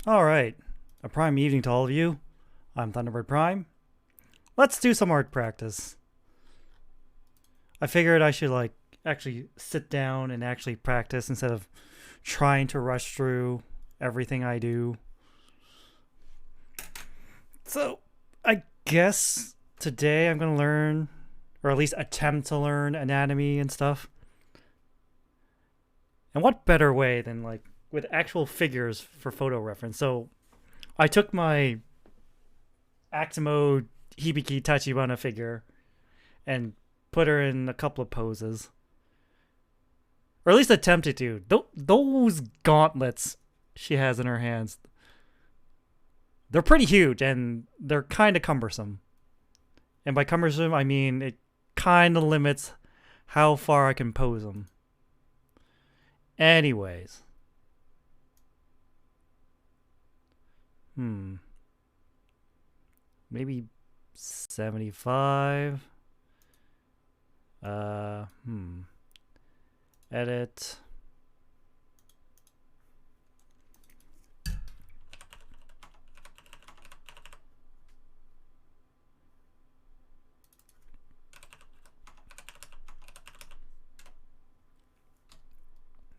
Alright. A prime evening to all of you. I'm Thunderbird Prime. Let's do some art practice. I figured I should actually sit down and actually practice instead of trying to rush through everything I do. So, I guess today I'm going to learn, or at least attempt to learn anatomy and stuff. And what better way than with actual figures for photo reference? So, I took my Aximo Hibiki Tachibana figure and put her in a couple of poses. Or at least attempted to. Those gauntlets she has in her hands, they're pretty huge and they're kind of cumbersome. And by cumbersome, I mean it kind of limits how far I can pose them. Anyways. Maybe 75. Edit.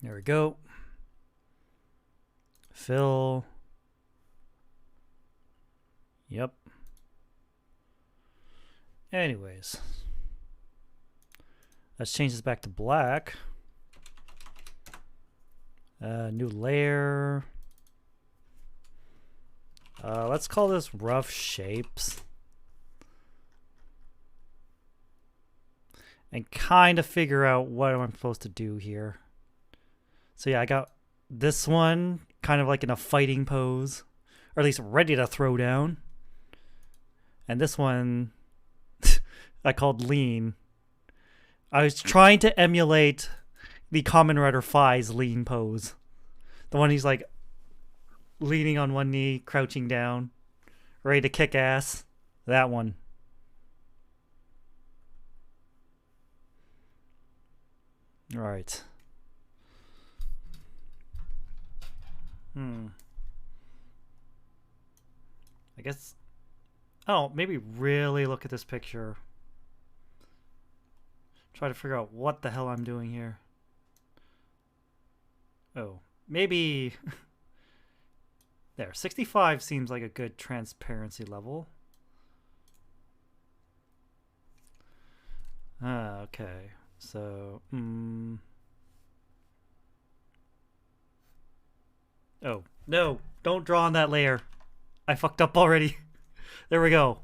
There we go. Fill. Yep. Anyways. Let's change this back to black. New layer. Let's call this rough shapes. And kind of figure out what I'm supposed to do here. So yeah, I got this one kind of like in a fighting pose, or at least ready to throw down. And this one I called lean. I was trying to emulate the Kamen Rider Phi's lean pose. The one he's like leaning on one knee, crouching down, ready to kick ass. That one. Alright. I guess... Oh, maybe really look at this picture. Try to figure out what the hell I'm doing here. Oh, maybe... There, 65 seems like a good transparency level. Okay. So, Oh, no. Don't draw on that layer. I fucked up already. There we go.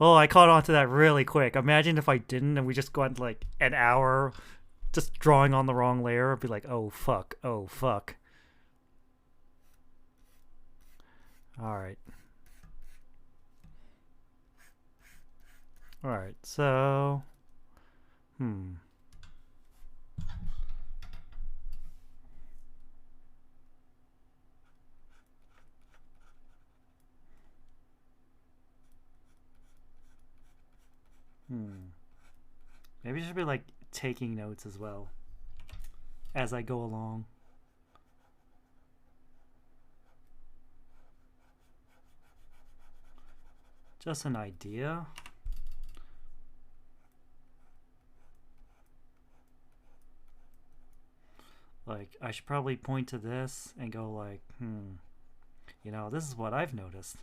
Oh, I caught on to that really quick. Imagine if I didn't and we just went like an hour just drawing on the wrong layer. I'd be like, oh, fuck. Oh, fuck. Alright. Alright, so... Maybe I should be like taking notes as well as I go along. Just an idea. Like, I should probably point to this and go like, you know, this is what I've noticed.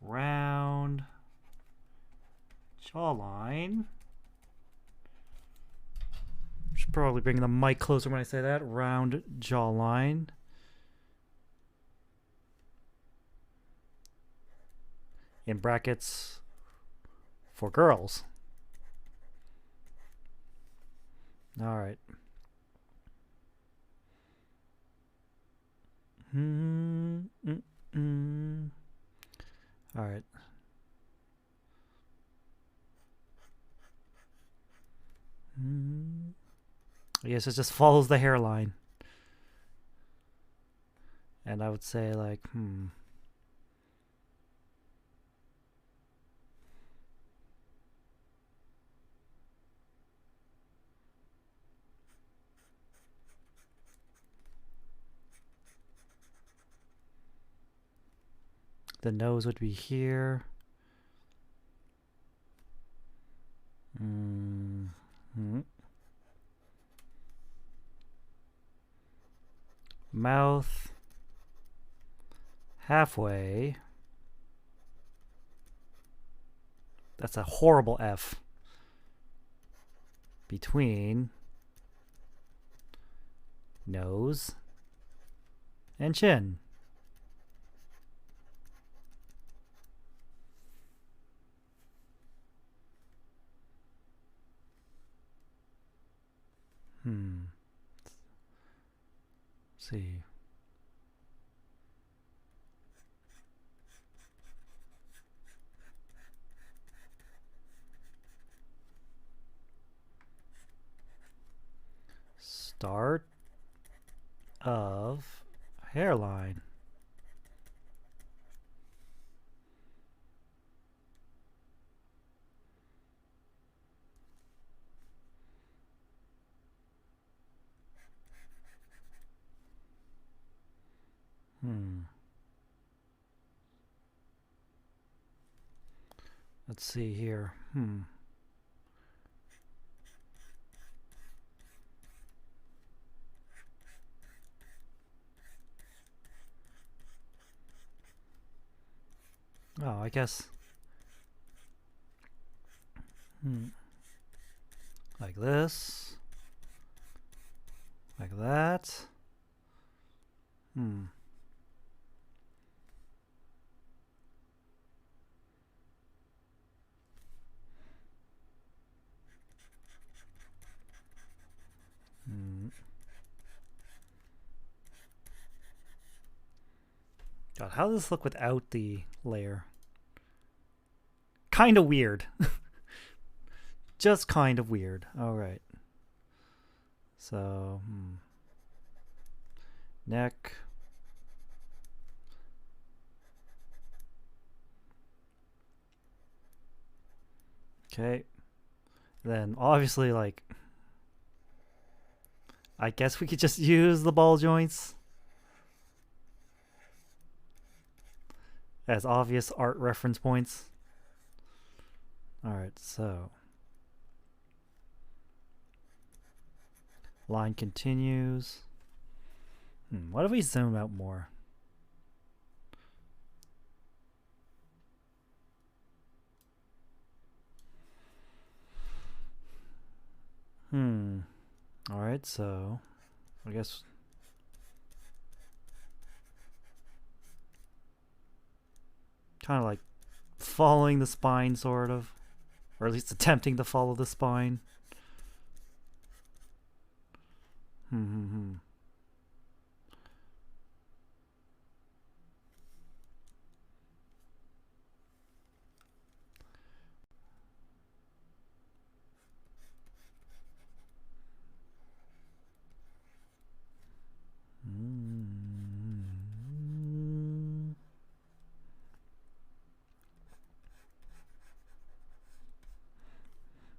Round jawline. Should probably bring the mic closer when I say that. Round jawline. In brackets for girls. All right. All right. I guess it just follows the hairline. And I would say like, The nose would be here. Mouth. Halfway. That's a horrible F. Between nose and chin. Let's see. Start of hairline. Let's see here. Oh, I guess. Like this. Like that. God, how does this look without the layer? Kind of weird. Just kind of weird. All right. So, neck. Okay. Then obviously, like, I guess we could just use the ball joints as obvious art reference points. Alright, so line continues. What if we zoom out more? Alright, so I guess kind of like following the spine, sort of, or at least attempting to follow the spine.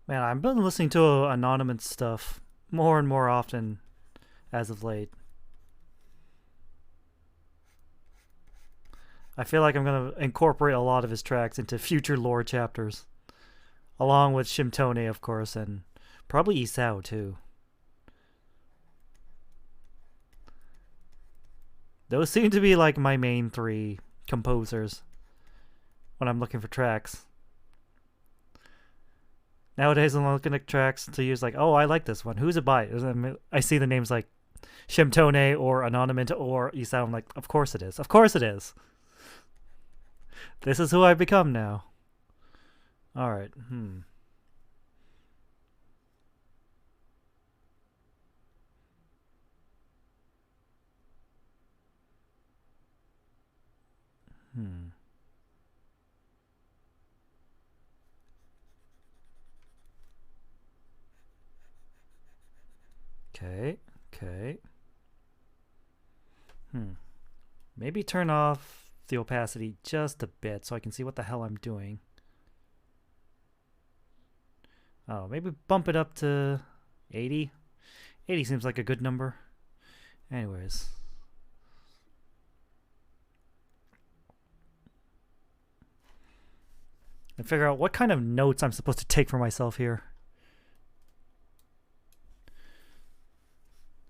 Man, I've been listening to anonymous stuff more and more often as of late. I feel like I'm going to incorporate a lot of his tracks into future lore chapters, along with Shimtone, of course, and probably Isao too. Those seem to be like my main three composers when I'm looking for tracks. Nowadays, I'm looking at tracks to use like, oh, I like this one. Who's it by? I see the names like Shimtone or Anonymous or Isao. I'm like, of course it is. Of course it is. This is who I've become now. All right. Okay. Maybe turn off the opacity just a bit so I can see what the hell I'm doing. Oh, maybe bump it up to 80. 80 seems like a good number. Anyways. and figure out what kind of notes I'm supposed to take for myself here.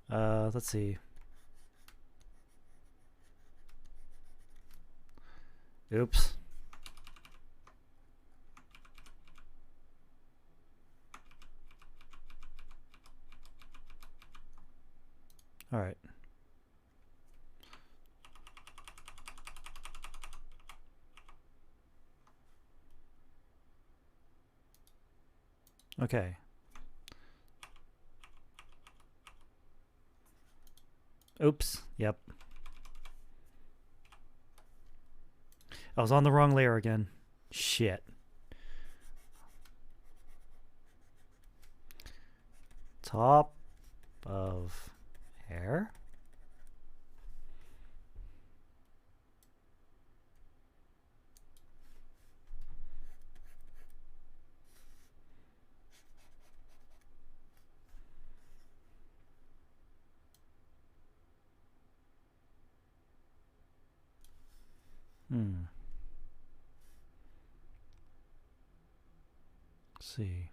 Let's see. Oops. All right. Okay. Oops. Yep. I was on the wrong layer again. Shit. Top of hair. Let's see.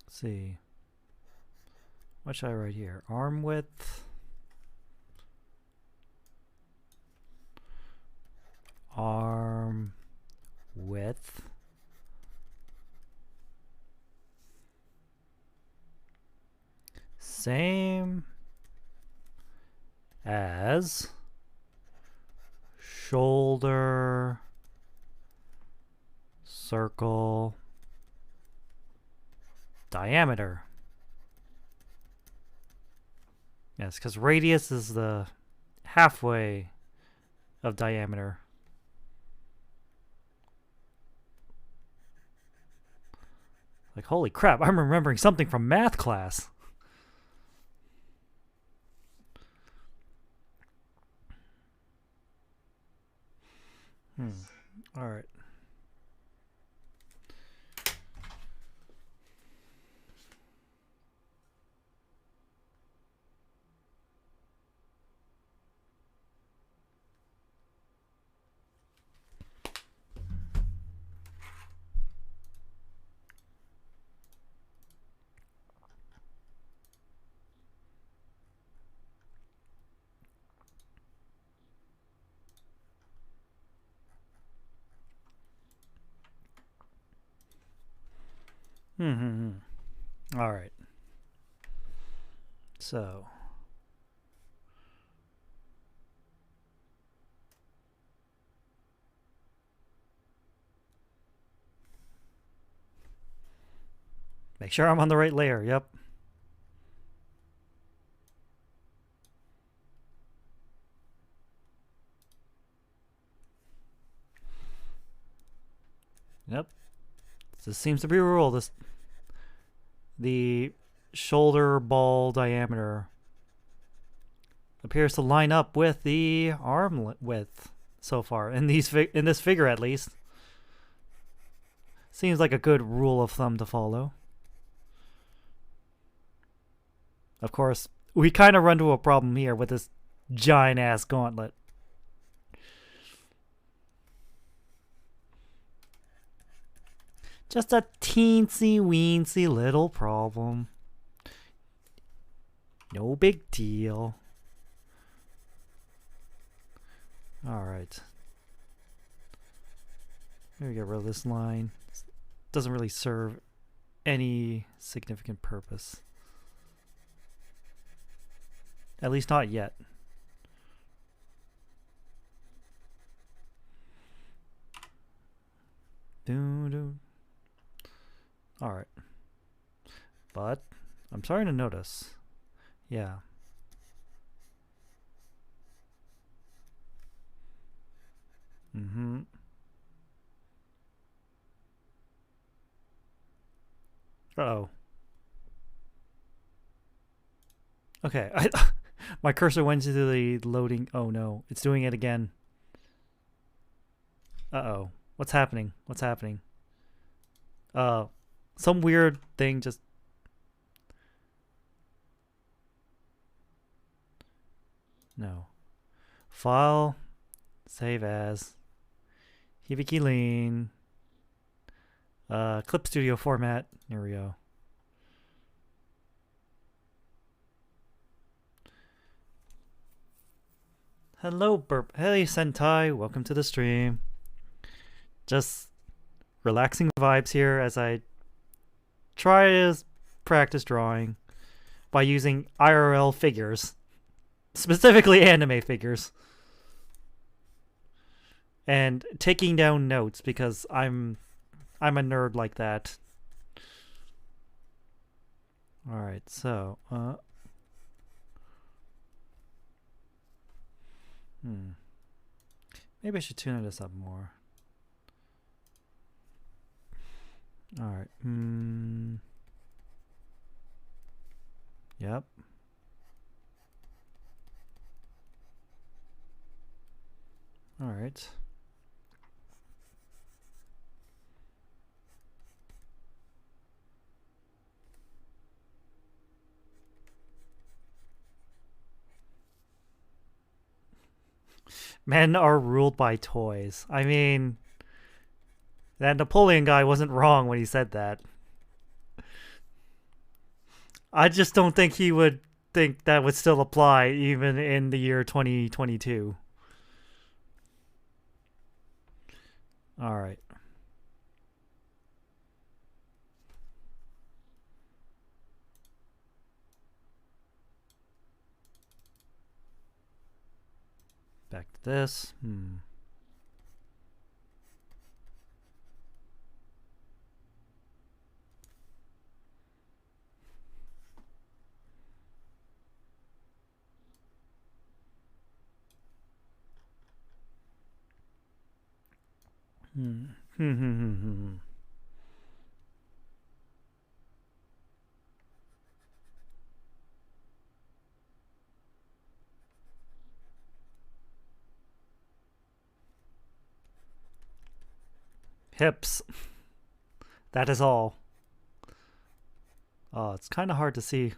Let's see. What should I write here? Arm width. Arm width. Same as shoulder circle diameter. Yes, because radius is the halfway of diameter. Like, holy crap, I'm remembering something from math class. All right. All right. So. Make sure I'm on the right layer. Yep. Yep. This seems to be a rule. The shoulder ball diameter appears to line up with the arm width so far in this figure, at least. Seems like a good rule of thumb to follow. Of course, we kind of run into a problem here with this giant ass gauntlet. Just a teensy weensy little problem. No big deal. Alright. Maybe get rid of this line. Doesn't really serve any significant purpose. At least not yet. Alright. But I'm starting to notice. Yeah. Uh-oh. Okay. My cursor went into the loading. Oh no, it's doing it again. Uh-oh. What's happening? What's happening? Some weird thing just... No. File. Save as. Hibiki Lean. Clip Studio format. There we go. Hello, Burp. Hey, Sentai. Welcome to the stream. Just relaxing vibes here as I try to practice drawing by using IRL figures, specifically anime figures, and taking down notes because I'm a nerd like that. All right, so maybe I should tune this up more. All right. Yep. All right. Men are ruled by toys. I mean, that Napoleon guy wasn't wrong when he said that. I just don't think he would think that would still apply even in the year 2022. All right. Back to this. Hips. That is all. Oh, it's kind of hard to see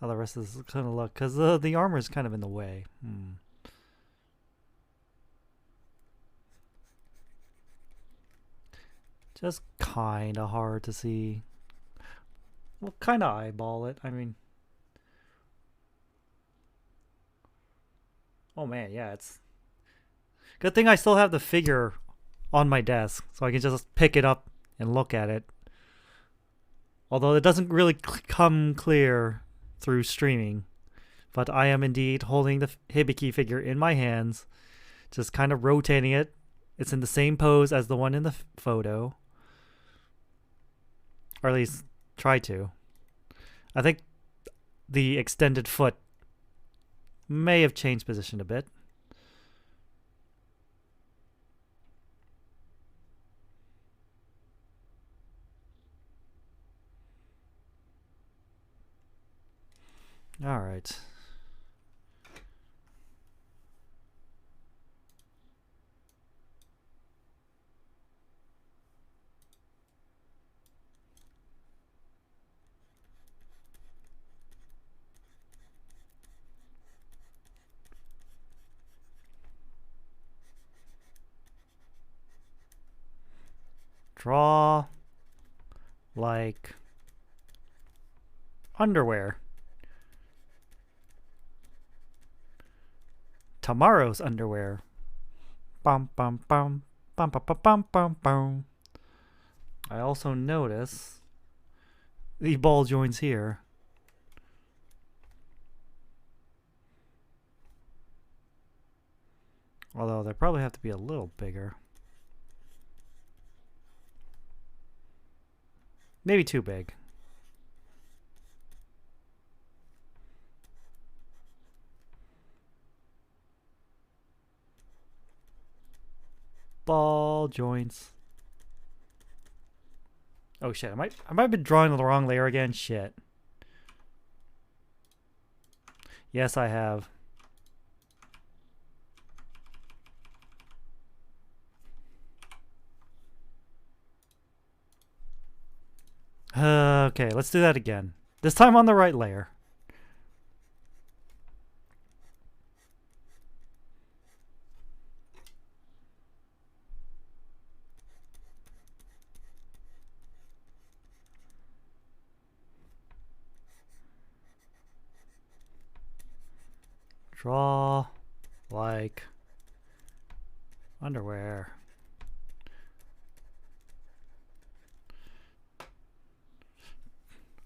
how the rest of this is going to look because the armor is kind of in the way. Just kind of hard to see. Well, kind of eyeball it. I mean... Oh man, yeah, it's... Good thing I still have the figure on my desk, so I can just pick it up and look at it. Although it doesn't really come clear through streaming. But I am indeed holding the Hibiki figure in my hands, just kind of rotating it. It's in the same pose as the one in the photo. Or at least try to. I think the extended foot may have changed position a bit. All right. Draw like underwear. Tomorrow's underwear. Bum bum bum bum bum bum bum bum bum. I also notice the ball joints here. Although they probably have to be a little bigger. Maybe too big. Ball joints. Oh shit, I might have been drawing the wrong layer again. Shit. Yes, I have. Okay, let's do that again. This time on the right layer. Draw like underwear.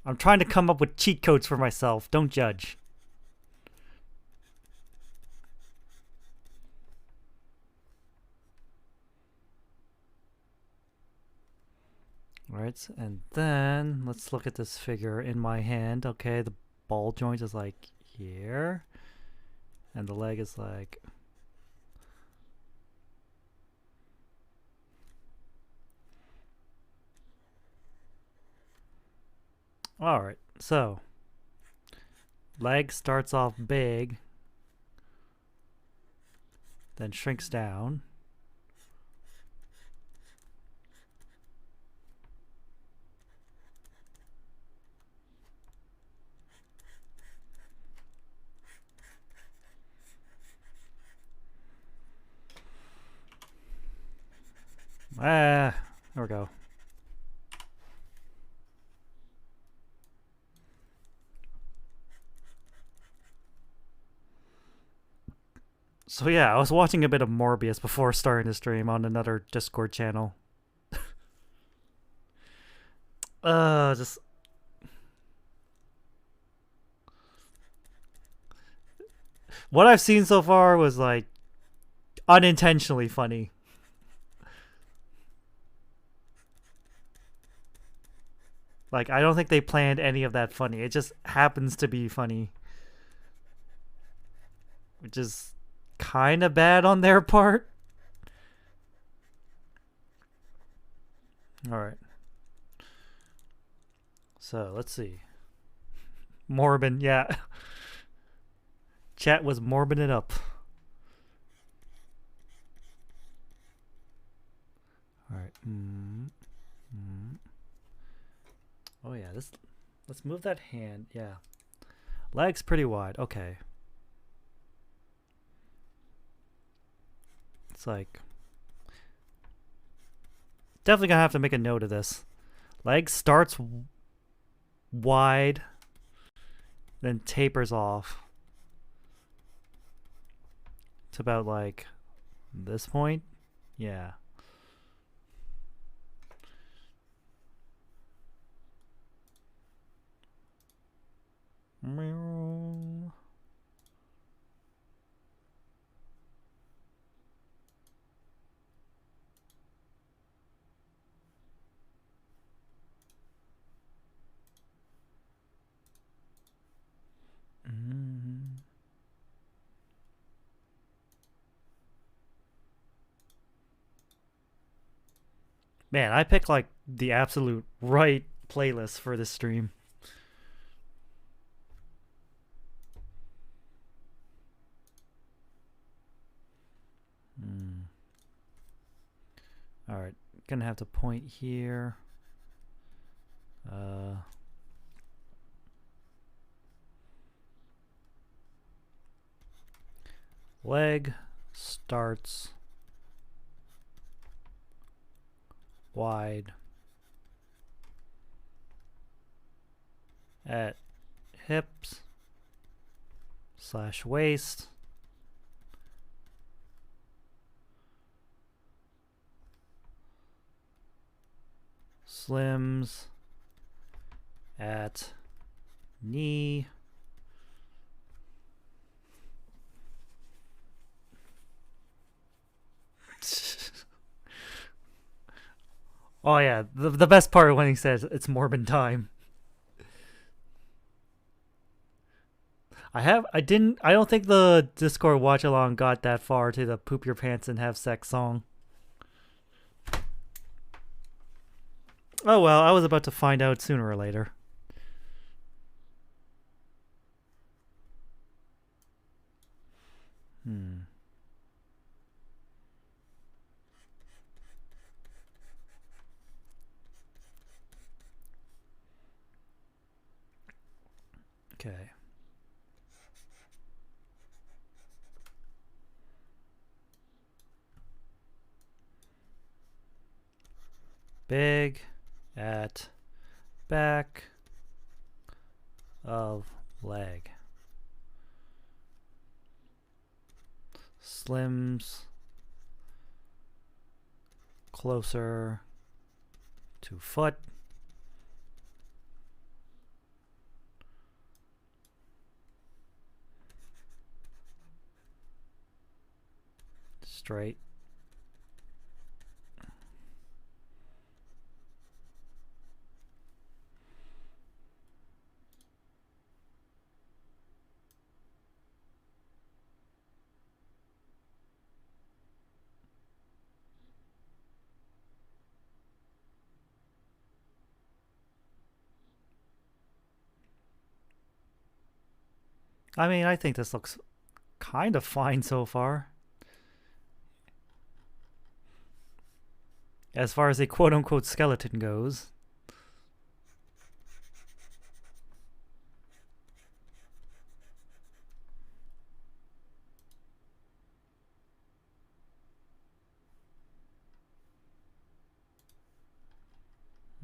I'm trying to come up with cheat codes for myself. Don't judge. Alright, and then let's look at this figure in my hand. Okay, the ball joint is like here. And the leg is like... Alright, so... leg starts off big. Then shrinks down. There we go. So yeah, I was watching a bit of Morbius before starting to stream on another Discord channel. Just... what I've seen so far was like unintentionally funny. Like, I don't think they planned any of that funny. It just happens to be funny. Which is kind of bad on their part. Alright. So, let's see. Morbin, yeah. Chat was morbing it up. Alright. Oh yeah, this... let's move that hand. Yeah. Leg's pretty wide. Okay. It's like... definitely gonna have to make a note of this. Leg starts wide, then tapers off to about like this point. Yeah. Man, I picked like the absolute right playlist for this stream. Alright, gonna have to point here. Leg starts wide at hips / waist. Slims at knee. Oh yeah, the best part when he says it's Morbin time. I don't think the Discord watch along got that far to the poop your pants and have sex song. Oh well, I was about to find out sooner or later. Hmm. Okay. Big at back of leg. Slims closer to foot. Straight. I mean, I think this looks kind of fine so far. As far as a quote-unquote skeleton goes.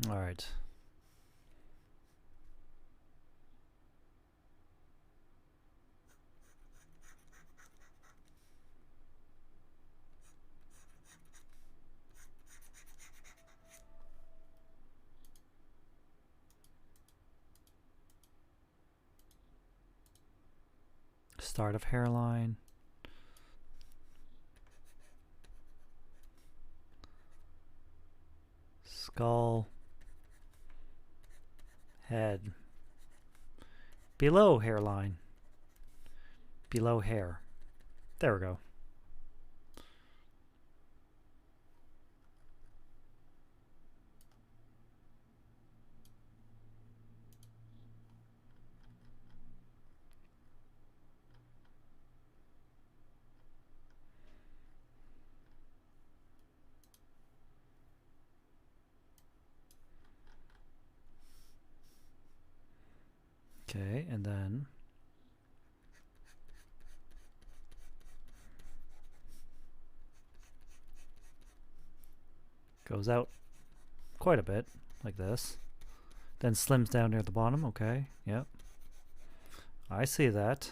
All right. Start of hairline. Skull. Head. Below hairline. Below hair. There we go. Okay, and then goes out quite a bit, like this. Then slims down near the bottom. Okay, yep. I see that.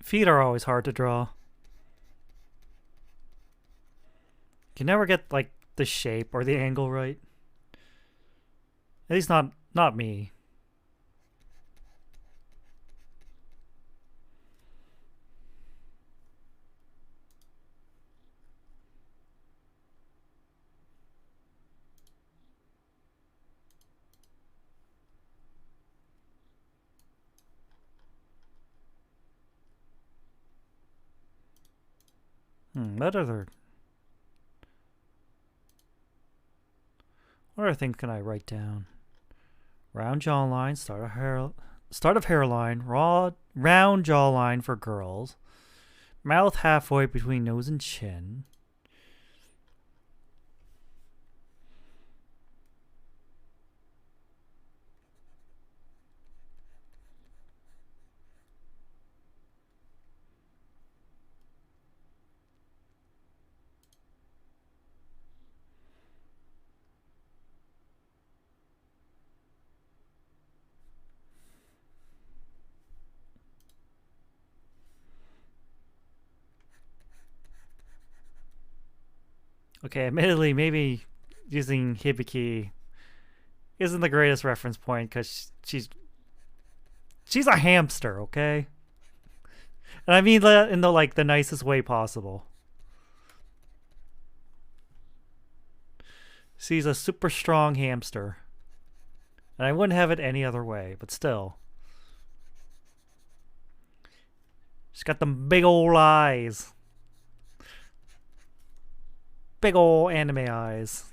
Feet are always hard to draw. You never get like the shape or the angle right. At least not me. What other things can I write down? Round jawline, start of hairline, round jawline for girls. Mouth halfway between nose and chin. Okay, admittedly, maybe using Hibiki isn't the greatest reference point because she's a hamster, okay? And I mean that in the nicest way possible. She's a super strong hamster. And I wouldn't have it any other way, but still. She's got them big old eyes. Big old anime eyes.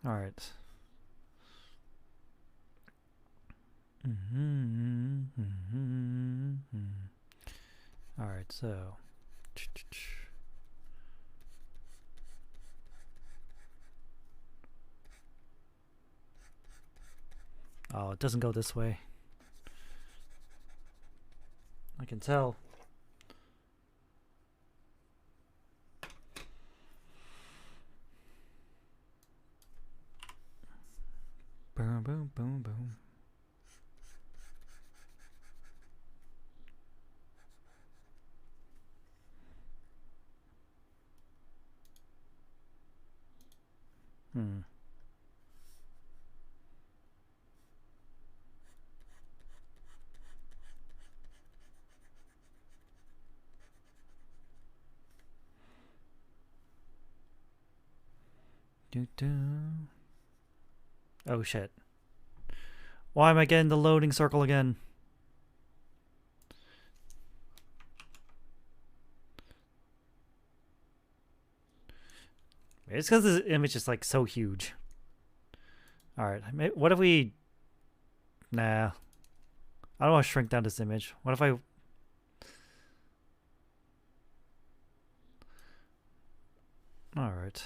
All right. All right, so. Oh, it doesn't go this way. I can tell. Boom, boom, boom, boom. Oh shit. Why am I getting the loading circle again? It's because this image is like so huge. Alright, what if we... Nah. I don't want to shrink down this image. What if I... Alright.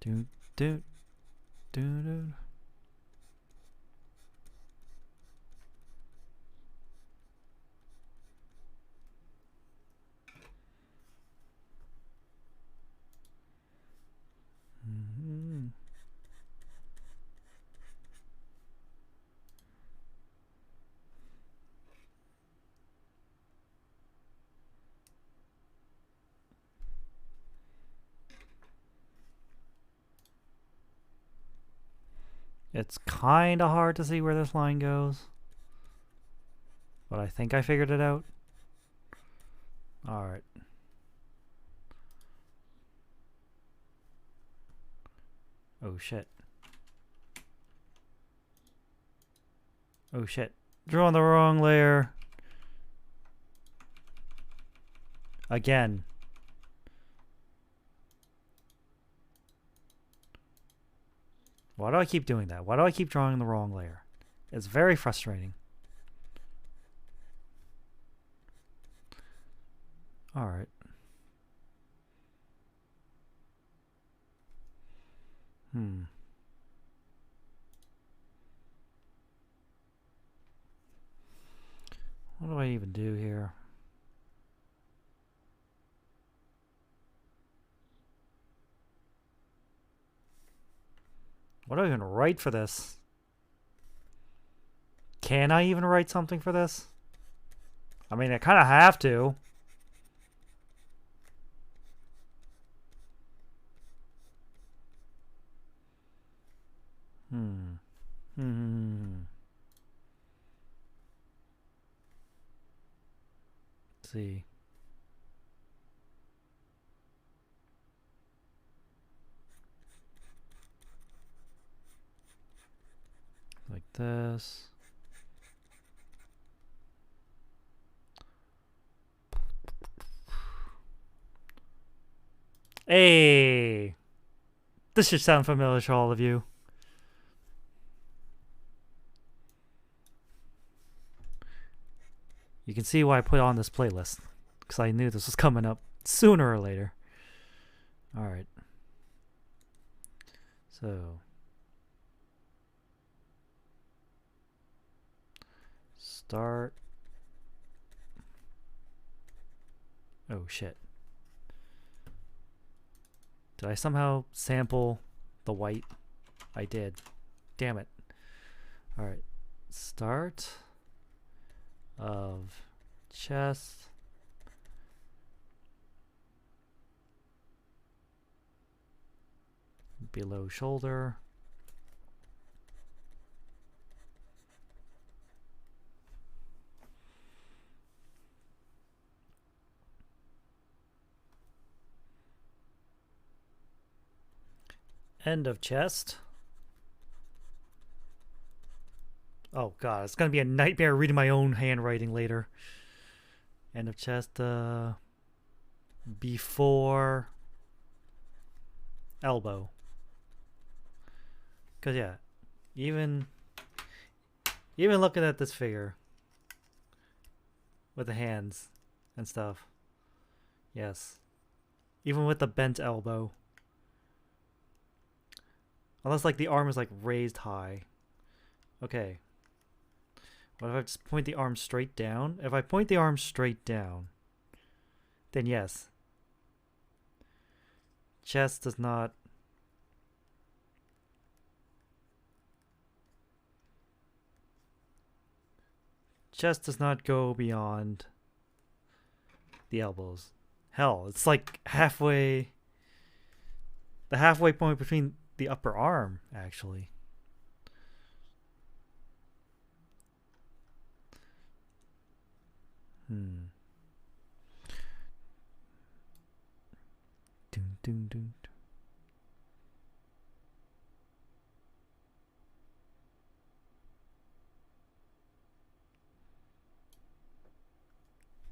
Do, do, do, do. It's kind of hard to see where this line goes. But I think I figured it out. Alright. Oh shit. Oh shit. Drew on the wrong layer. Again. Why do I keep doing that? Why do I keep drawing the wrong layer? It's very frustrating. Alright. What do I even do here? What do I even write for this? Can I even write something for this? I mean, I kind of have to. Let's see. Like this. Hey! This should sound familiar to all of you. You can see why I put on this playlist. Because I knew this was coming up sooner or later. Alright. So. Start. Oh shit. Did I somehow sample the white? I did. Damn it. Alright. Start of chest. Below shoulder. End of chest. Oh god, it's gonna be a nightmare reading my own handwriting later. End of chest. Before elbow. Cause yeah, even looking at this figure with the hands and stuff. Yes. Even with the bent elbow. Unless like the arm is like raised high. Okay. What if I just point the arm straight down? If I point the arm straight down, then yes. Chest does not. Chest does not go beyond the elbows. Hell, it's like halfway. The halfway point between the upper arm, actually. Dun, dun, dun.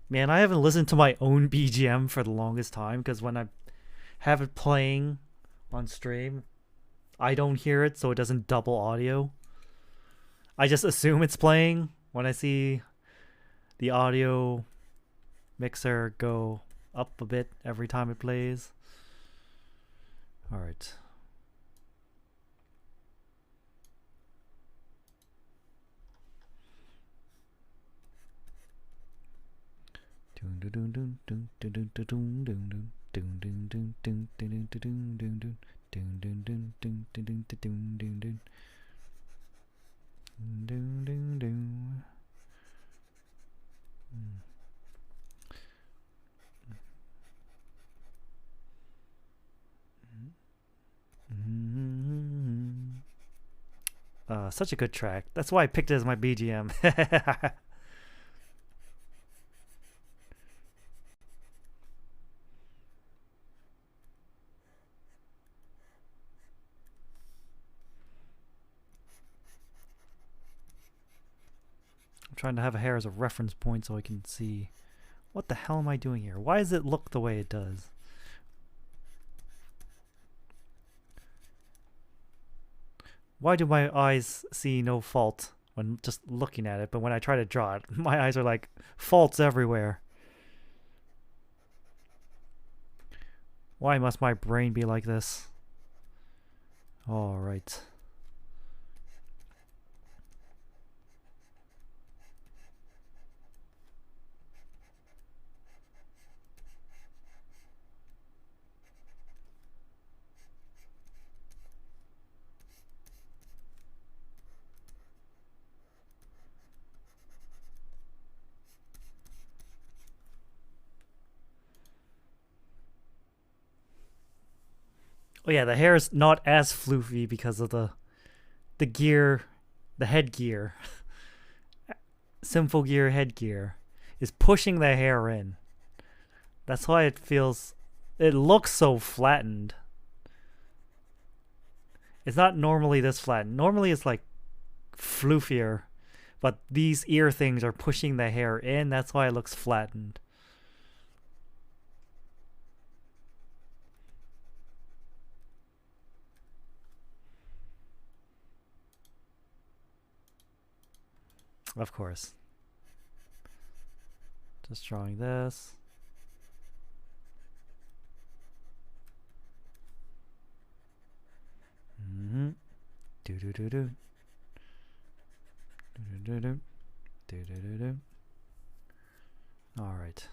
Man, I haven't listened to my own BGM for the longest time because when I have it playing on stream, I don't hear it, so it doesn't double audio. I just assume it's playing when I see the audio mixer go up a bit every time it plays. All right. Such a good track. That's why I picked it as my BGM. I'm trying to have a hair as a reference point so I can see what the hell am I doing here? Why does it look the way it does? Why do my eyes see no fault when just looking at it, but when I try to draw it, my eyes are like faults everywhere? Why must my brain be like this? All right. Oh yeah, the hair is not as floofy because of the gear, the headgear. Symphogear headgear is pushing the hair in. That's why it looks so flattened. It's not normally this flattened. Normally it's like floofier, but these ear things are pushing the hair in. That's why it looks flattened. Of course. Just drawing this. Do do do do. Do do do do do do do. All right.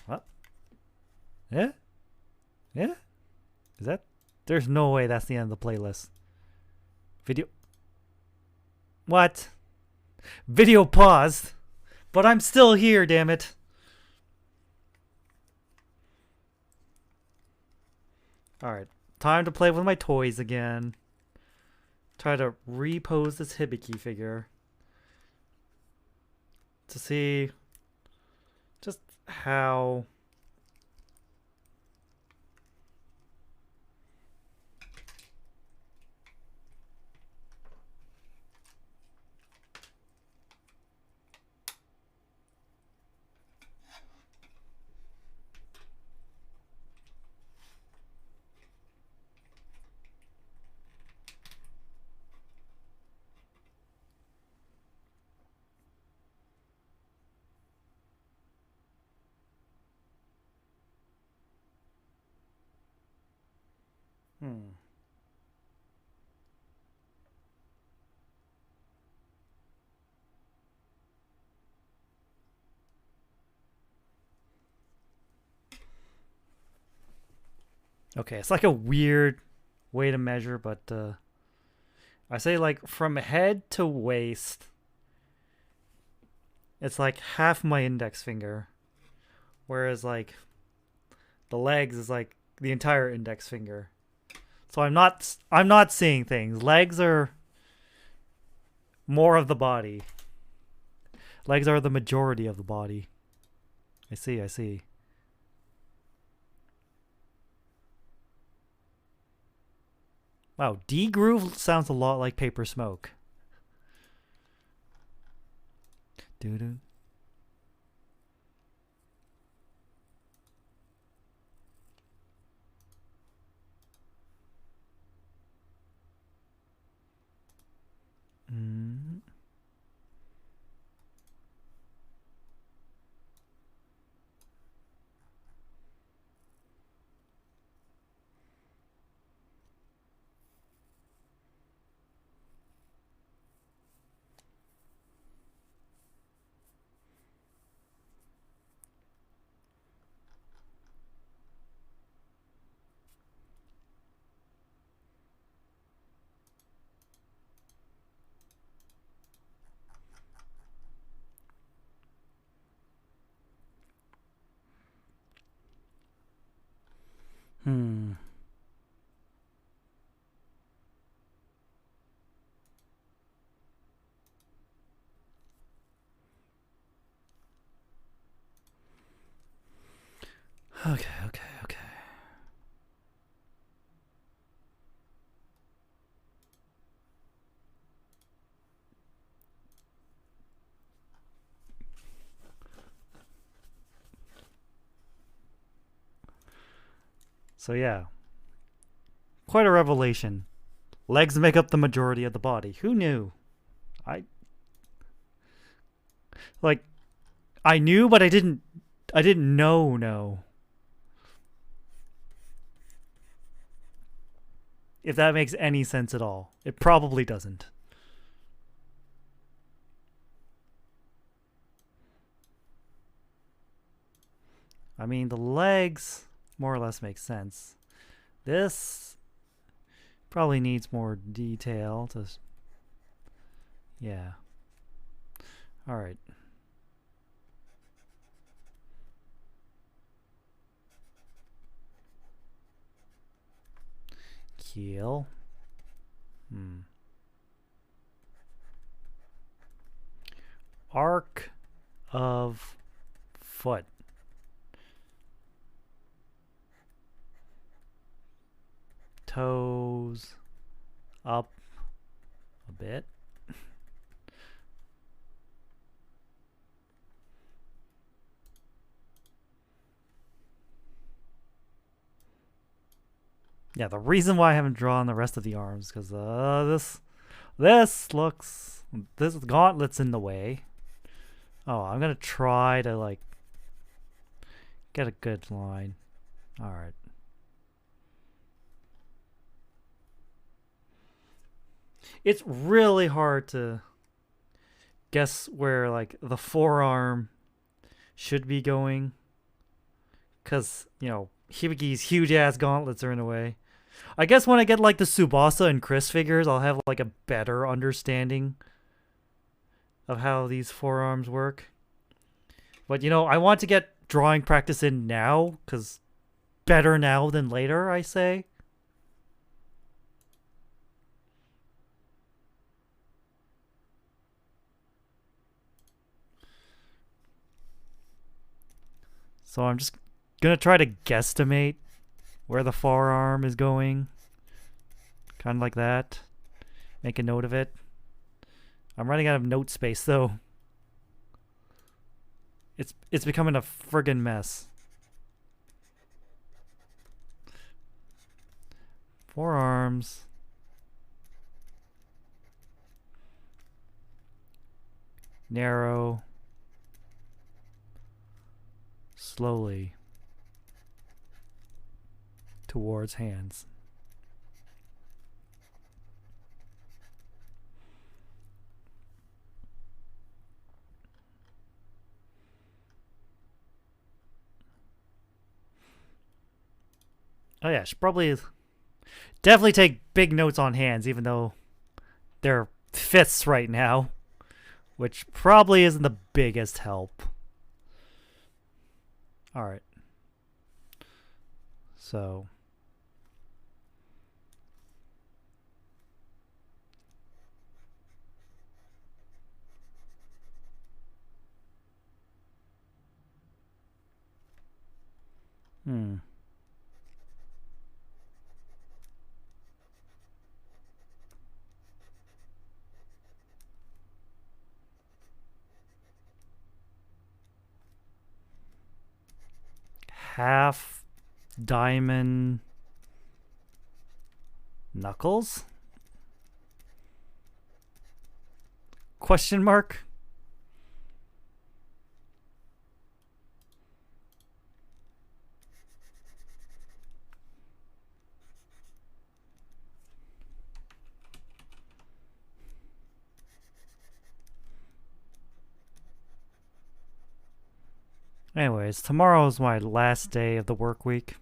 What? Yeah? Yeah? Is that? There's no way that's the end of the playlist. Video. What? Video paused. But I'm still here, damn it. Alright. Time to play with my toys again. try to repose this Hibiki figure to see just how Okay, it's like a weird way to measure, but I say like from head to waist, it's like half my index finger, whereas like the legs is like the entire index finger. So I'm not seeing things. Legs are more of the body. Legs are the majority of the body. I see, I see. Wow, D-Groove sounds a lot like Paper Smoke. Doo-doo. Mm. Hmm. Okay, okay, okay. So yeah, quite a revelation. Legs make up the majority of the body. Who knew? I like I knew, but I didn't know. No. If that makes any sense at all. It probably doesn't. I mean, the legs more or less make sense. This probably needs more detail to... Yeah. Alright. Keel. Arc of foot. Toes up a bit. Yeah, the reason why I haven't drawn the rest of the arms because this gauntlet's in the way. Oh, I'm gonna try to like get a good line. All right. It's really hard to guess where like the forearm should be going because you know Hibiki's huge ass gauntlets are in the way. I guess when I get like the Tsubasa and Chris figures, I'll have like a better understanding of how these forearms work. But you know, I want to get drawing practice in now because better now than later, I say. So I'm just gonna try to guesstimate where the forearm is going. Kind of like that. Make a note of it. I'm running out of note space though. It's becoming a friggin' mess. Forearms. Narrow. Slowly. Towards hands. Oh yeah, should probably definitely take big notes on hands, even though they're fists right now, which probably isn't the biggest help. All right. So half diamond knuckles? Question mark? Anyways, tomorrow's my last day of the work week.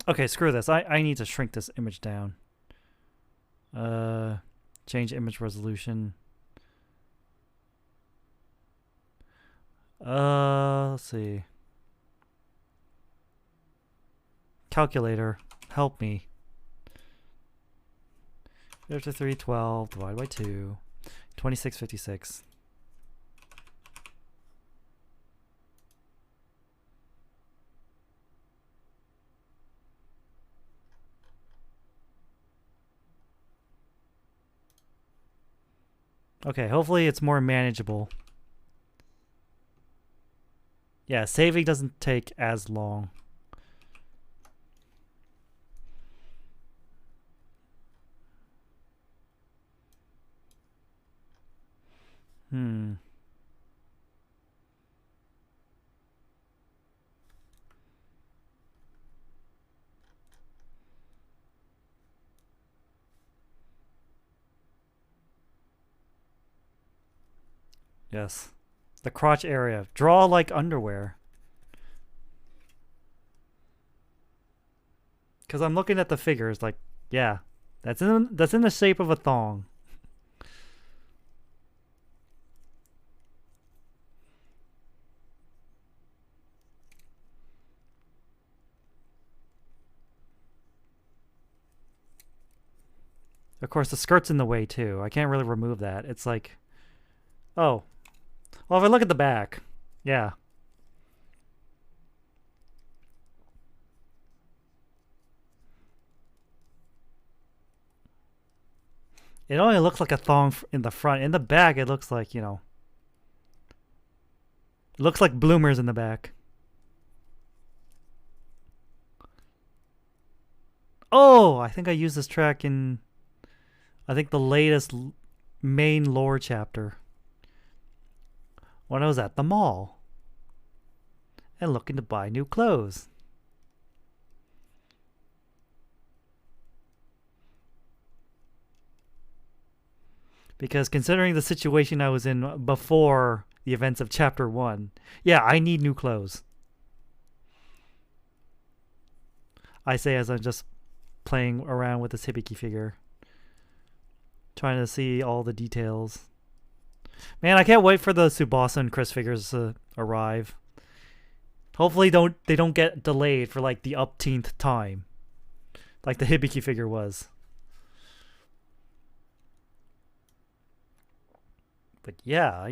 Okay, screw this. I need to shrink this image down. Change image resolution. Let's see. Calculator, help me. 312 divided by 2. 2656. Okay, hopefully it's more manageable. Yeah, saving doesn't take as long. Yes. The crotch area. Draw like underwear. Because I'm looking at the figures, like, yeah, that's in the shape of a thong. Of course, the skirt's in the way too. I can't really remove that. It's like, oh, well, if I look at the back, yeah. It only looks like a thong in the front. In the back, it looks like, you know, it looks like bloomers in the back. Oh, I think I used this track in, I think, the latest main lore chapter. When I was at the mall and looking to buy new clothes. Because considering the situation I was in before the events of Chapter 1, yeah, I need new clothes. I say as I'm just playing around with this Hibiki figure. Trying to see all the details. Man, I can't wait for the Tsubasa and Chris figures to arrive. Hopefully they don't get delayed for like the upteenth time. like the Hibiki figure was. But yeah,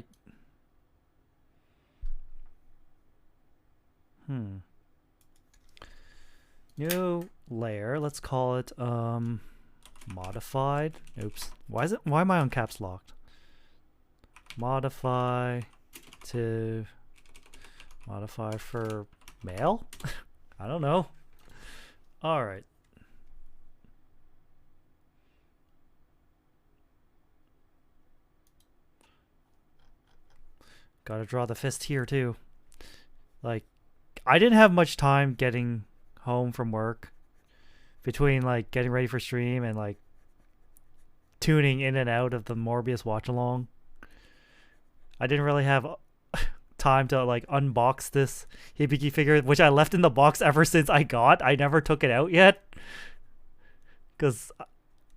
new layer. Let's call it modified. Oops. Why am I on caps locked? Modify to modify for male? I don't know. All right. Gotta draw the fist here too. Like, I didn't have much time getting home from work between like getting ready for stream and like tuning in and out of the Morbius watch along. I didn't really have time to like unbox this Hibiki figure, which I left in the box ever since I got. I never took it out yet because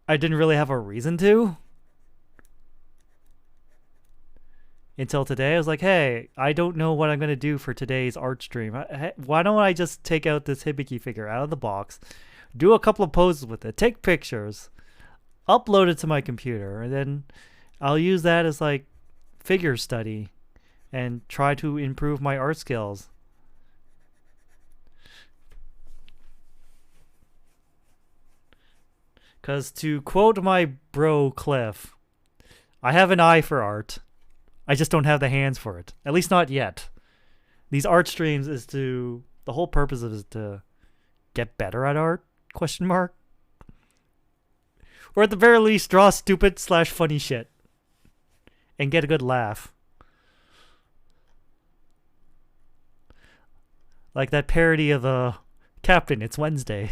I didn't really have a reason to. Until today, I was like, hey, I don't know what I'm going to do for today's art stream. Why don't I just take out this Hibiki figure out of the box, do a couple of poses with it, take pictures, upload it to my computer, and then I'll use that as like figure study and try to improve my art skills. Because to quote my bro Cliff, I have an eye for art. I just don't have the hands for it. At least not yet. These art streams the whole purpose of it is to get better at art? Question mark. Or at the very least, draw stupid / funny shit. And get a good laugh. Like that parody of the Captain, It's Wednesday.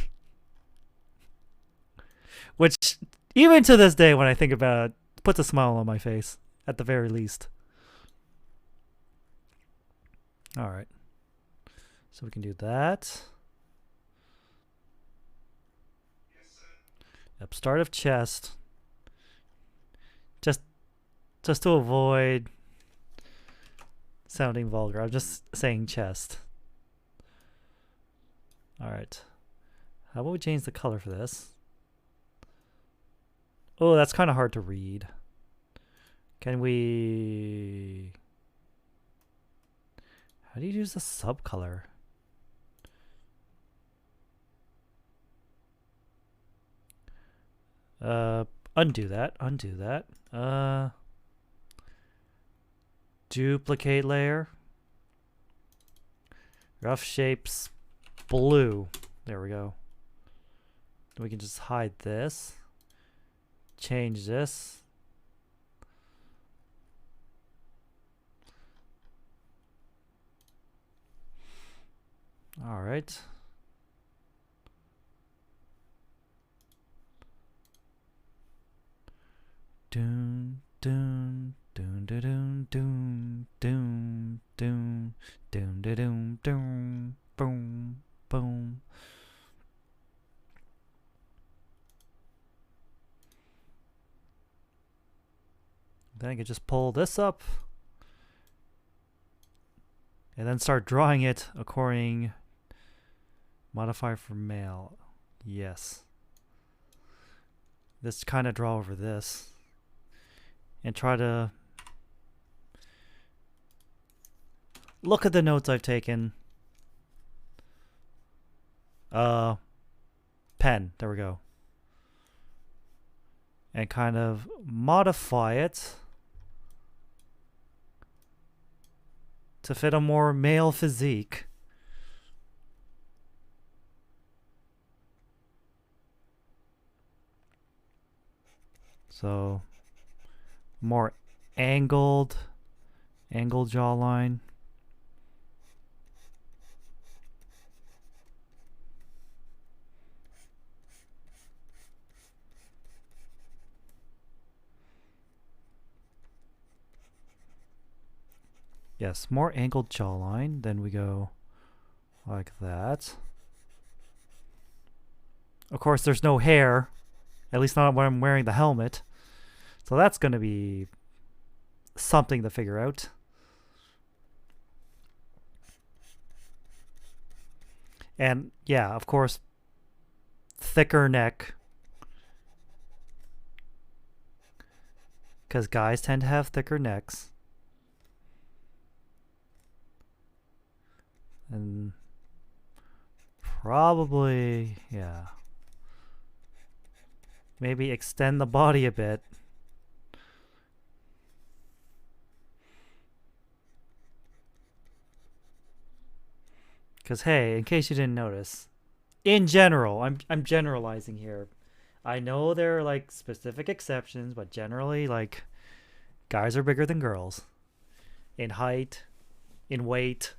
Which, even to this day, when I think about it, puts a smile on my face. At the very least. Alright. So we can do that. Yep, start of chest. Just to avoid sounding vulgar, I'm just saying chest. Alright. How about we change the color for this? Oh, that's kind of hard to read. Can we... How do you use the subcolor? Undo that. Duplicate layer. Rough shapes, blue. There we go. We can just hide this. Change this. All right. Doom, doom, doom, doom, doom, doom, doom, doom, doom, doom, boom, boom. Then I could just pull this up and then start drawing it according modifier for male. Yes. This kind of draw over this and try to look at the notes I've taken. Pen, there we go. And kind of modify it to fit a more male physique. So, more angled jawline. Yes, more angled jawline. Then we go like that. Of course, there's no hair. At least not when I'm wearing the helmet. So that's going to be something to figure out. And yeah, of course, thicker neck. Because guys tend to have thicker necks. And probably, yeah. Maybe extend the body a bit. Because, hey, in case you didn't notice, in general, I'm generalizing here. I know there are, like, specific exceptions, but generally, like, guys are bigger than girls. In height, in weight.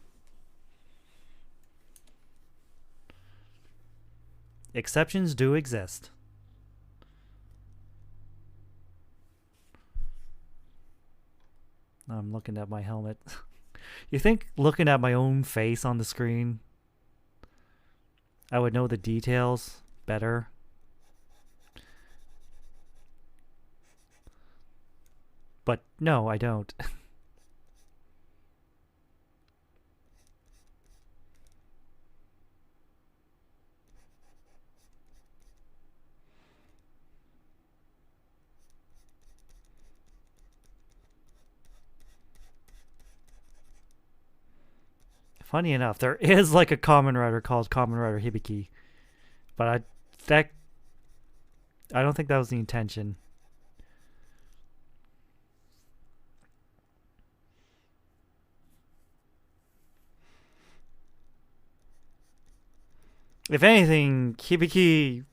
Exceptions do exist. I'm looking at my helmet. You think looking at my own face on the screen, I would know the details better? But no, I don't. Funny enough, there is like a Kamen Rider called Kamen Rider Hibiki, but I don't think that was the intention. If anything, Hibiki,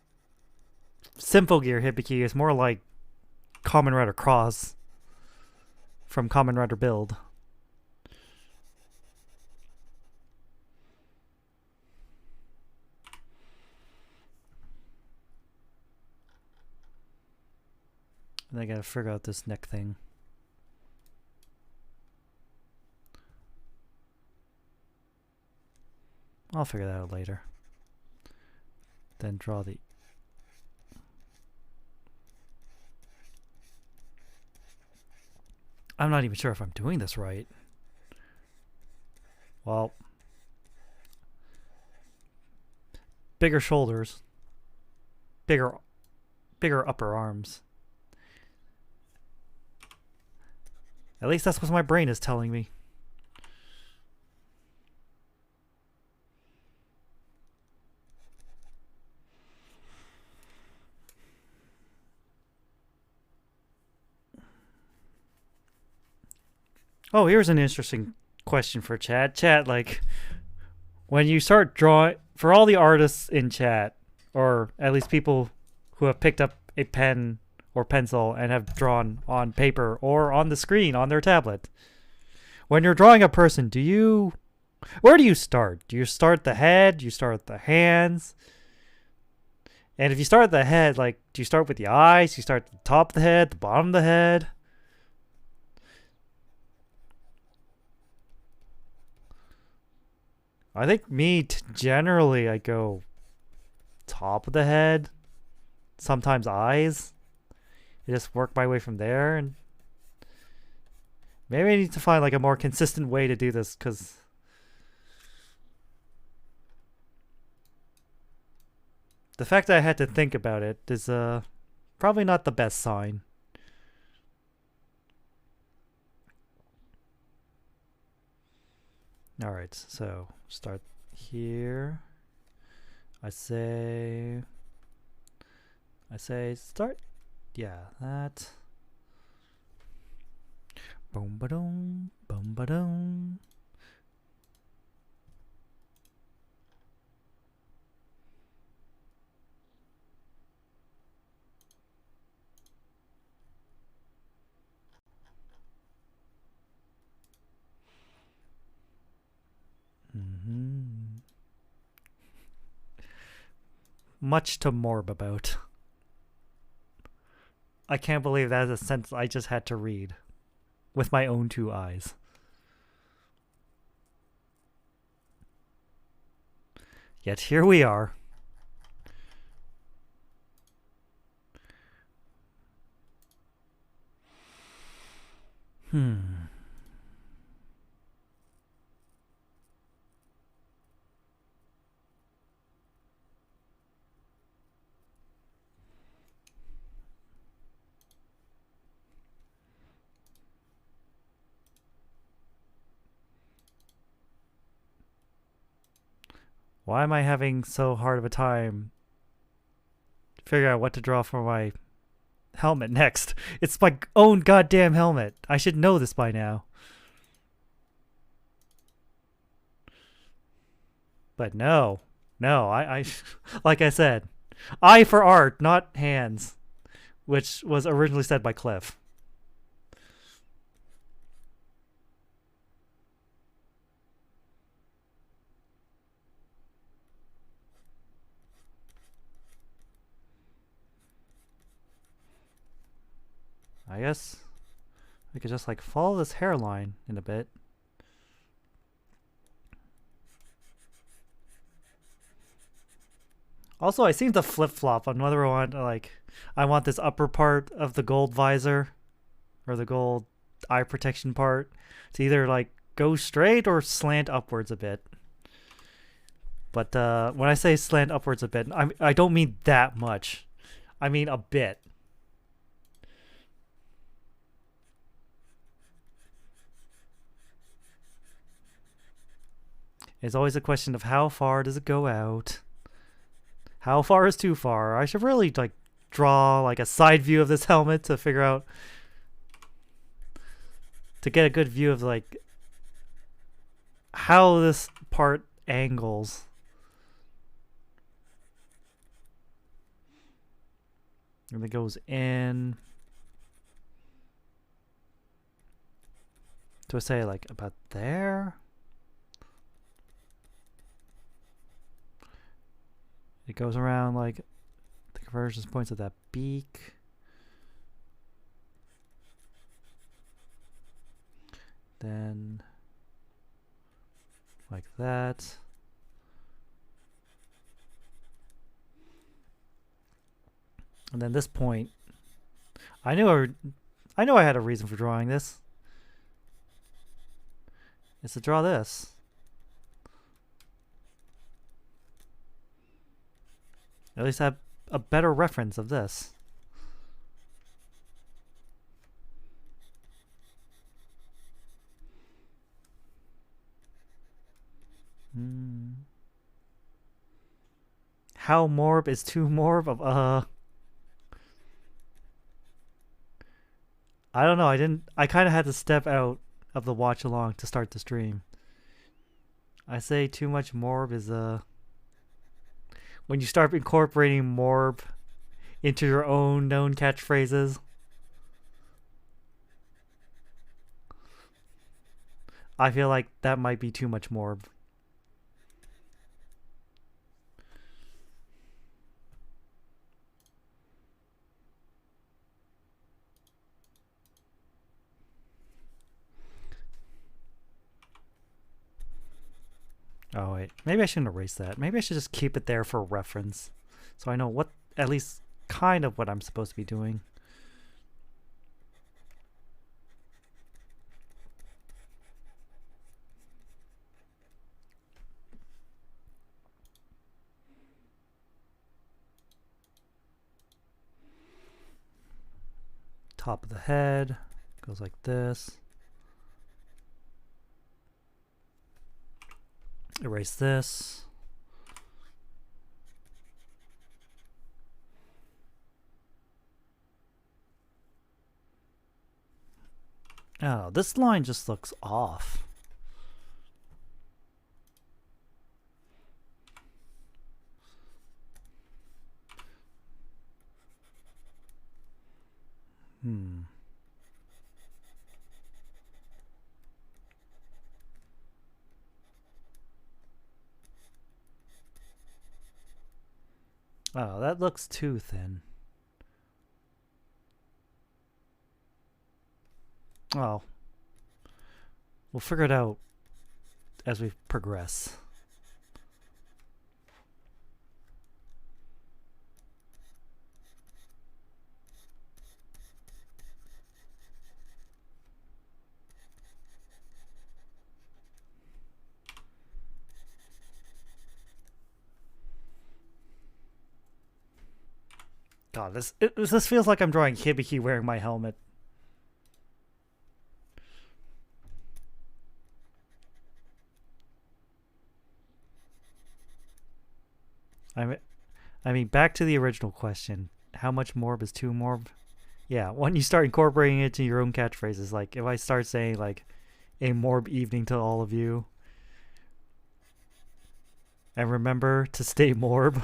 Symphogear Hibiki is more like Kamen Rider Cross from Kamen Rider Build. And I gotta figure out this neck thing. I'll figure that out later. Then draw the... I'm not even sure if I'm doing this right. Well... Bigger shoulders. Bigger upper arms. At least that's what my brain is telling me. Oh, here's an interesting question for chat. Chat, like, when you start drawing, for all the artists in chat, or at least people who have picked up a pen or pencil and have drawn on paper or on the screen on their tablet, when you're drawing a person, where do you start? Do you start the head? Do you start the hands? And if you start the head, like, do you start with the eyes? Do you start at the top of the head, the bottom of the head? I think generally I go top of the head, sometimes eyes. I just work my way from there, and maybe I need to find like a more consistent way to do this, because the fact that I had to think about it is probably not the best sign. Alright, so start here. I say start. Yeah, that. Boom ba dum, boom ba dum. Much to morb about. I can't believe that is a sentence I just had to read with my own two eyes. Yet here we are. Why am I having so hard of a time figuring out what to draw for my helmet next? It's my own goddamn helmet. I should know this by now. But no. No, I like I said, eye for art, not hands, which was originally said by Cliff. I guess we could just like follow this hairline in a bit. Also, I seem to flip flop on whether I want I want this upper part of the gold visor or the gold eye protection part to either like go straight or slant upwards a bit. But when I say slant upwards a bit, I don't mean that much. I mean a bit. It's always a question of how far does it go out? How far is too far? I should really like draw like a side view of this helmet to figure out to get a good view of like how this part angles. And it goes in. Do I say like about there? It goes around like the convergence points of that beak. Then like that. And then this point, I knew I had a reason for drawing this. It's to draw this. At least have a better reference of this. How morb is too morb of I don't know. I kind of had to step out of the watch along to start the stream. I say too much morb is when you start incorporating morb into your own known catchphrases. I feel like that might be too much morb. Oh wait, maybe I shouldn't erase that. Maybe I should just keep it there for reference, so I know what, at least kind of what I'm supposed to be doing. Top of the head goes like this. Erase this. Oh, this line just looks off. Oh, that looks too thin. Oh. We'll figure it out as we progress. God, this feels like I'm drawing Hibiki wearing my helmet. I mean, back to the original question. How much morb is too morb? Yeah, when you start incorporating it to your own catchphrases, like if I start saying like a morb evening to all of you, and remember to stay morb.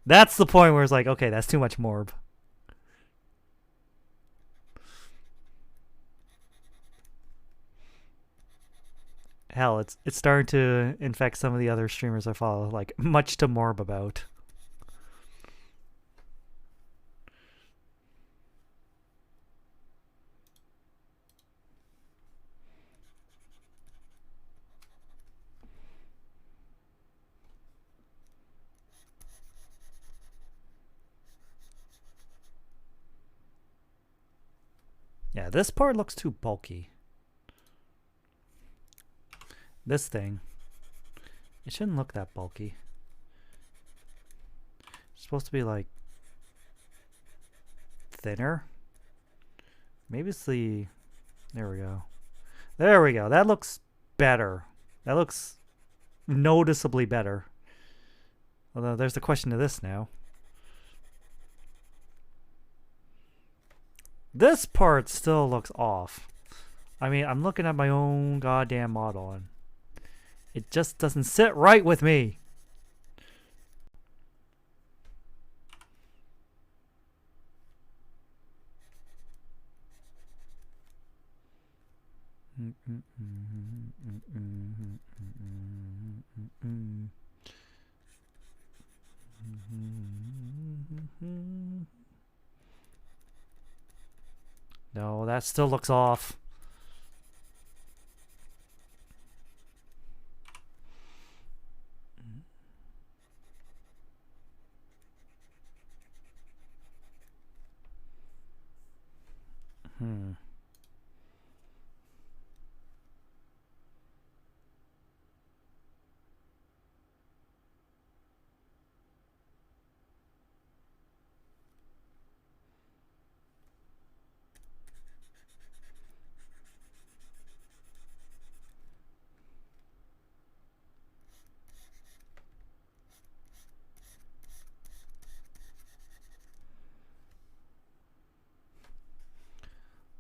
That's the point where it's like, okay, that's too much morb. Hell, it's starting to infect some of the other streamers I follow, like much to morb about. Yeah, this part looks too bulky. This thing, it shouldn't look that bulky. It's supposed to be like thinner. Maybe it's the, there we go. There we go. That looks better. That looks noticeably better. Although there's the question to this now. This part still looks off. I mean, I'm looking at my own goddamn model and it just doesn't sit right with me. No, that still looks off.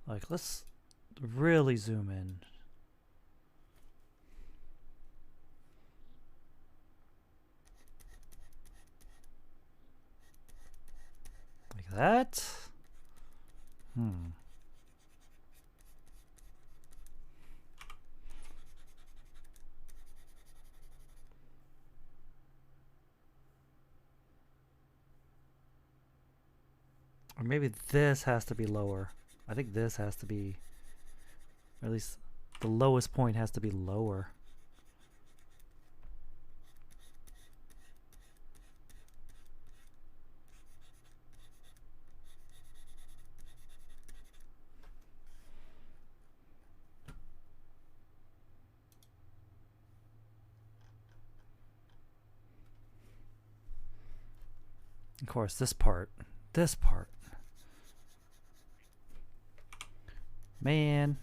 Like, let's really zoom in. Like that? Or maybe this has to be lower. I think this has to be, or at least the lowest point has to be lower. Of course, this part. Man.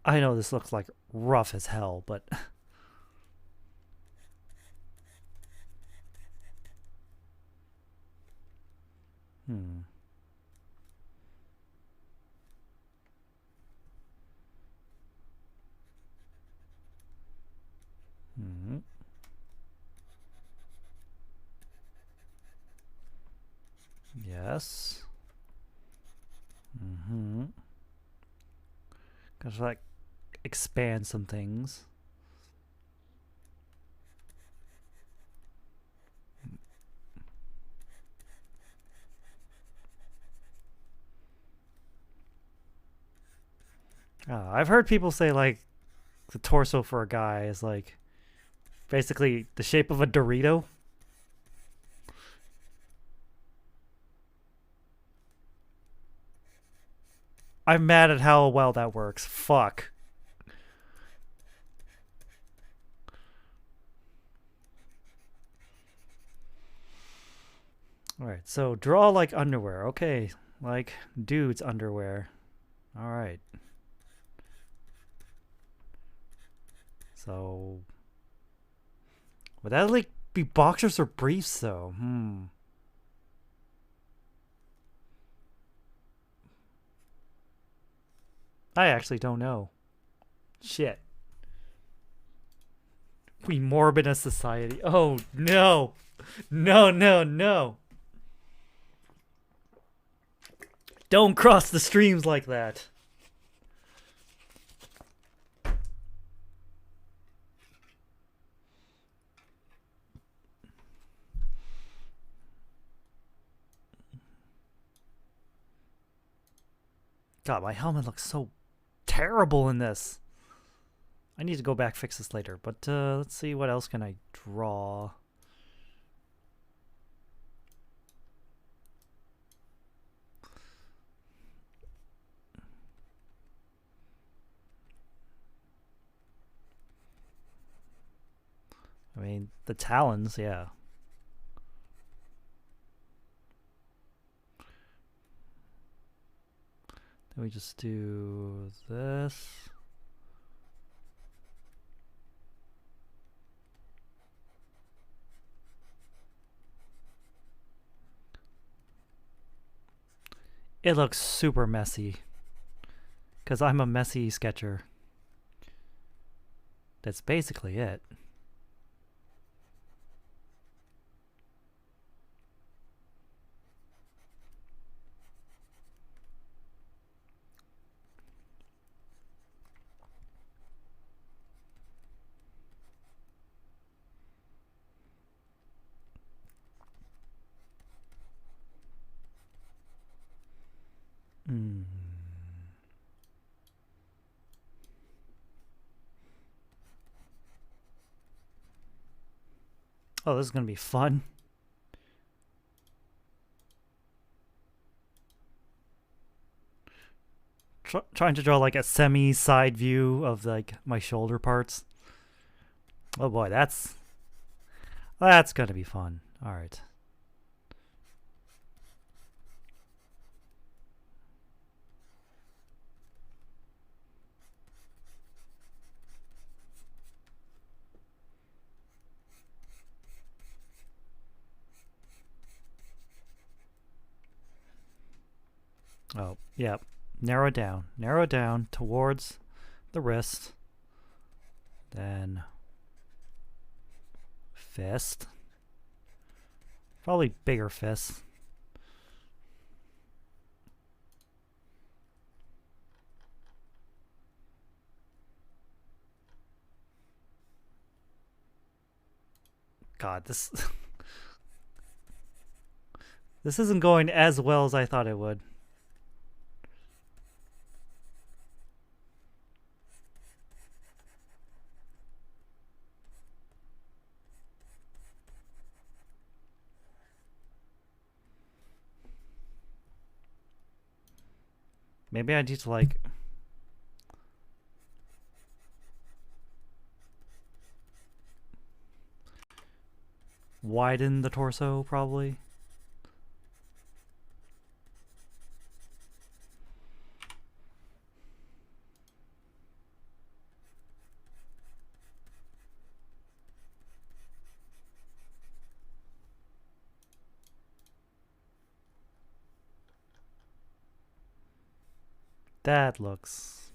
I know this looks like rough as hell, but Yes. Gotta like expand some things. I've heard people say like the torso for a guy is like basically the shape of a Dorito. I'm mad at how well that works. Fuck. All right, so draw like underwear. Okay, like dude's underwear. All right. So would that like be boxers or briefs though? I actually don't know. Shit. We morbid a society. Oh no. No, no, no. Don't cross the streams like that. God, my helmet looks so terrible in this. I need to go back fix this later, but let's see what else can I draw. I mean, the talons, yeah. Then we just do this. It looks super messy. Because I'm a messy sketcher. That's basically it. Oh, this is going to be fun. Trying to draw like a semi-side view of like my shoulder parts. Oh boy, that's going to be fun. All right. Oh, yeah. Narrow down towards the wrist. Then fist. Probably bigger fist. God, this this isn't going as well as I thought it would. Maybe I need to like widen the torso, probably. That looks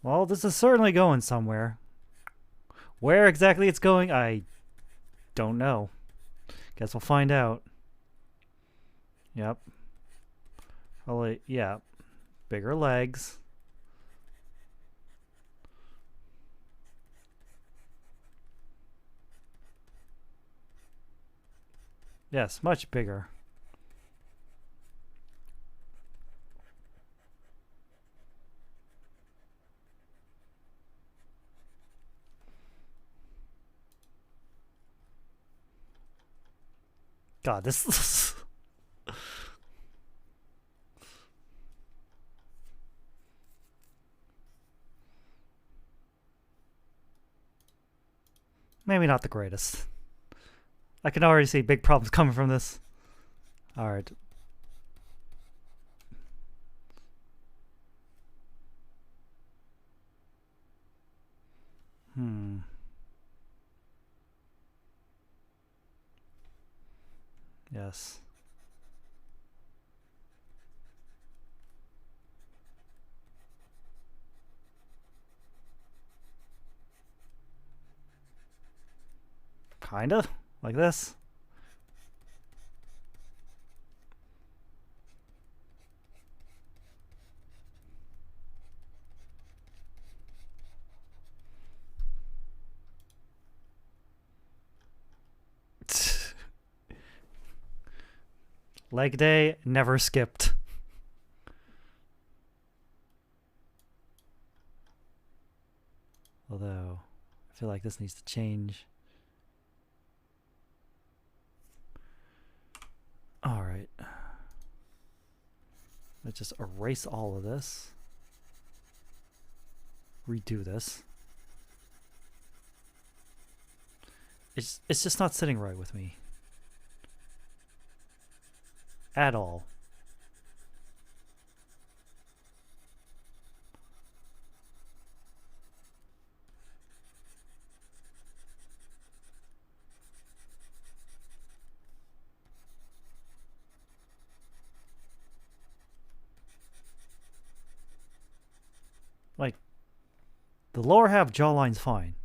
Well, this is certainly going somewhere. Where exactly it's going, I don't know. Guess we'll find out. Yep. Probably, yeah. Bigger legs. Yes, much bigger. God, this. Maybe not the greatest. I can already see big problems coming from this. Alright. Yes. Kinda. Like this. Leg day never skipped. Although, I feel like this needs to change. Alright. Let's just erase all of this. Redo this. It's just not sitting right with me. At all. Like, the lower half jawline's fine.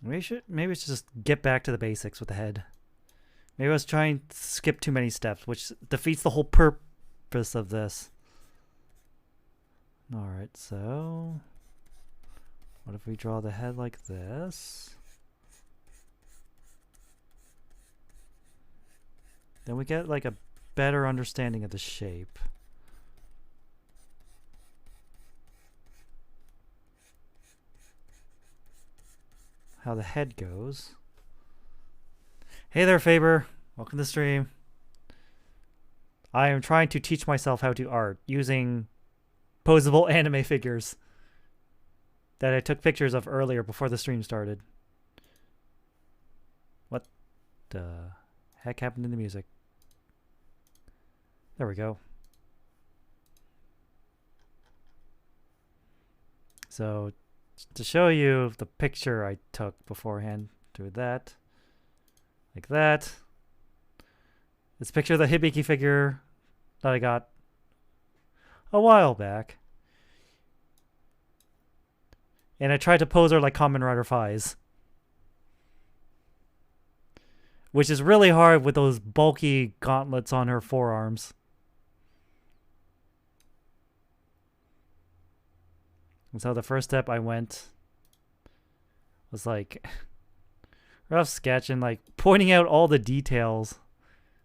Maybe we should just get back to the basics with the head. Maybe I was trying to skip too many steps, which defeats the whole purpose of this. Alright, so what if we draw the head like this? Then we get like a better understanding of the shape. How the head goes. Hey there, Faber. Welcome to the stream. I am trying to teach myself how to art using posable anime figures that I took pictures of earlier before the stream started. What the heck happened to the music? There we go. So, to show you the picture I took beforehand, do that, like that. This picture of the Hibiki figure that I got a while back. And I tried to pose her like Kamen Rider Faiz. Which is really hard with those bulky gauntlets on her forearms. And so the first step I went was like rough sketch and like pointing out all the details